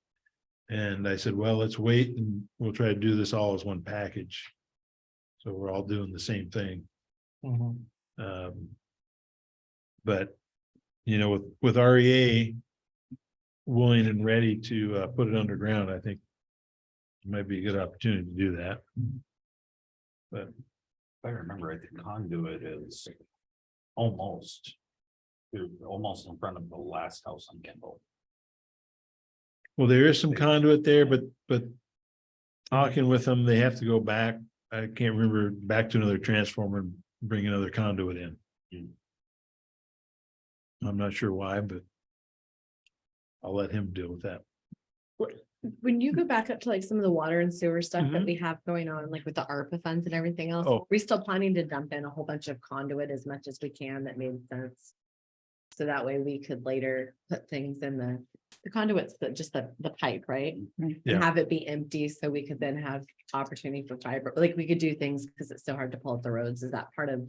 Speaker 8: And I said, well, let's wait and we'll try to do this all as one package. So we're all doing the same thing. But, you know, with REA willing and ready to put it underground, I think it might be a good opportunity to do that. But
Speaker 12: If I remember right, the conduit is almost in front of the last house on Kendall.
Speaker 8: well, there is some conduit there, but talking with them, they have to go back. I can't remember, back to another transformer and bring another conduit in. I'm not sure why, but I'll let him deal with that.
Speaker 11: When you go back up to like some of the water and sewer stuff that
Speaker 8: Mhm.
Speaker 11: we have going on, like with the ARPA funds and everything else,
Speaker 8: Oh.
Speaker 11: are we still planning to dump in a whole bunch of conduit as much as we can that made sense?
Speaker 7: So that way we could later put things in the conduits, just the pipe, right?
Speaker 1: Right.
Speaker 8: Yeah.
Speaker 7: And have it be empty, so we could then have opportunity for fiber, like we could do things, because it's so hard to pull up the roads. Is that part of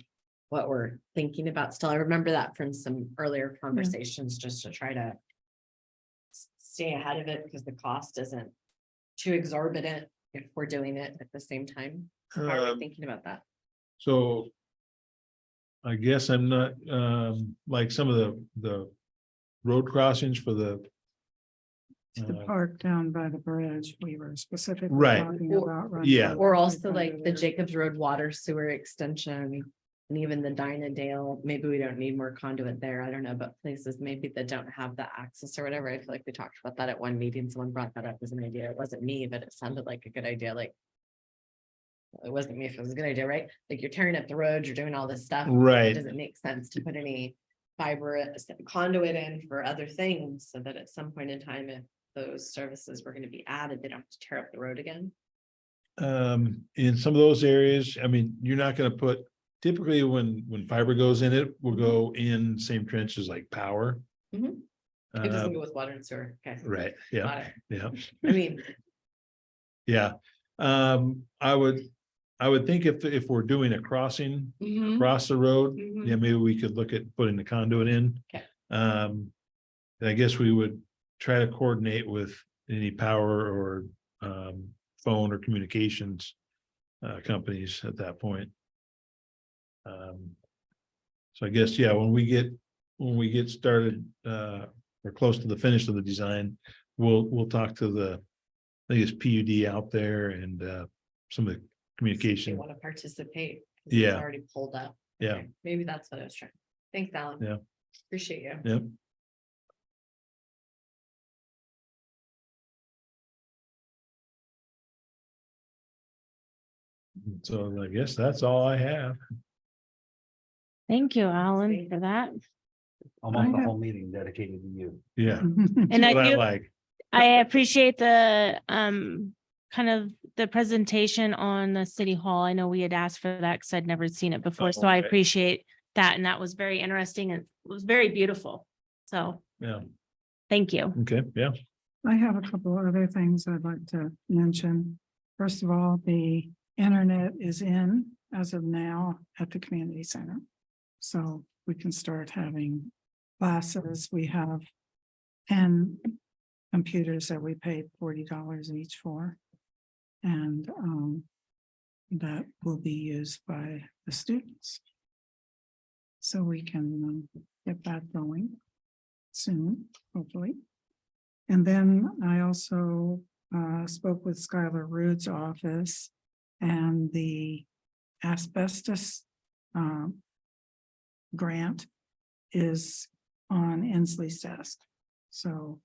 Speaker 7: what we're thinking about still? I remember that from some earlier conversations, just to try to stay ahead of it, because the cost isn't too exorbitant if we're doing it at the same time. How are we thinking about that?
Speaker 8: So. I guess I'm not, like some of the road crossings for the.
Speaker 1: The park down by the bridge, we were specifically
Speaker 8: Right.
Speaker 1: talking
Speaker 7: Or-
Speaker 1: about. running
Speaker 8: yeah.
Speaker 1: pipe
Speaker 7: Or also
Speaker 1: under
Speaker 7: like the
Speaker 1: there.
Speaker 7: Jacobs Road Water Sewer Extension. And even the Dale, maybe we don't need more conduit there. I don't know, but places maybe that don't have the access or whatever. I feel like we talked about that at one meeting. Someone brought that up as an idea. It wasn't me, but it sounded like a good idea, like. It wasn't me if it was a good idea, right? Like you're tearing up the roads, you're doing all this stuff.
Speaker 8: Right.
Speaker 7: Does it make sense to put any fiber conduit in for other things, so that at some point in time, if those services were gonna be added, they don't have to tear up the road again?
Speaker 8: In some of those areas, I mean, you're not gonna put, typically when fiber goes in, it will go in same trench as like power.
Speaker 7: Mhm. It doesn't
Speaker 8: Uh,
Speaker 7: go with water and sewer, okay.
Speaker 8: right, yeah,
Speaker 7: Got it.
Speaker 8: yeah,
Speaker 7: I mean,
Speaker 8: yeah. I would think if we're doing a crossing
Speaker 7: mhm,
Speaker 8: across the road,
Speaker 7: mhm.
Speaker 8: yeah, maybe we could look at putting the conduit in.
Speaker 7: Okay.
Speaker 8: And I guess we would try to coordinate with any power or phone or communications companies at that point. So I guess, yeah, when we get started or close to the finish of the design, we'll talk to the, I think it's PUD out there and some of the
Speaker 7: They
Speaker 8: communication.
Speaker 7: want to participate. 'cause it's
Speaker 8: Yeah.
Speaker 7: Already pulled up.
Speaker 8: Yeah.
Speaker 7: Okay, maybe that's what I was trying. Thanks, Alan.
Speaker 8: Yeah.
Speaker 7: Appreciate you.
Speaker 8: Yep. So I guess that's all I have.
Speaker 3: Thank you, Alan, for that.
Speaker 12: Almost the whole meeting dedicated to you.
Speaker 8: Yeah.
Speaker 3: And
Speaker 8: What
Speaker 3: I do,
Speaker 8: like.
Speaker 3: I appreciate the kind of the presentation on the city hall. I know we had asked for that because I'd never seen it before, so I
Speaker 8: okay.
Speaker 3: appreciate that. And that was very interesting and it was very beautiful. So
Speaker 8: Yeah,
Speaker 3: thank you.
Speaker 8: okay, yeah.
Speaker 1: I have a couple of other things I'd like to mention. First of all, the internet is in as of now at the community center. So we can start having classes. We have 10 computers that we paid $40 each for. And that will be used by the students. So we can get that going soon, hopefully. And then I also spoke with Skylar Rood's office and the asbestos grant is on Inslee's desk. So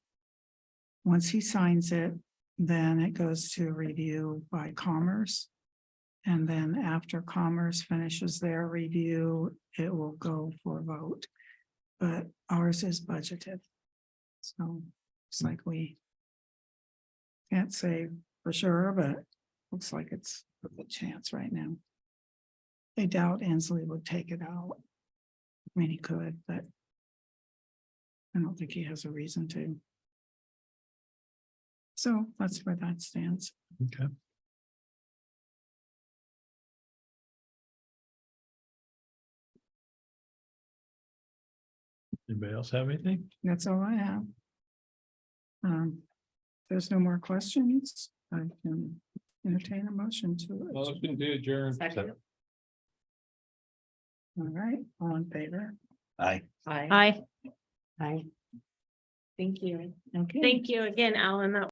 Speaker 1: once he signs it, then it goes to review by Commerce. And then after Commerce finishes their review, it will go for vote. But ours is budgeted. So it's like we can't say for sure, but looks like it's a good chance right now. I doubt Inslee would take it out. I mean, he could, but I don't think he has a reason to. So that's where that stands.
Speaker 8: Okay. Anybody else have anything?
Speaker 1: That's all I have. There's no more questions. I can entertain a motion to it.
Speaker 9: Motion to adjourn.
Speaker 7: Second.
Speaker 1: All right, all in favor?
Speaker 12: Aye.
Speaker 7: Hi.
Speaker 3: Hi,
Speaker 7: Hi. Thank you.
Speaker 1: Okay.
Speaker 3: thank you again, Alan. That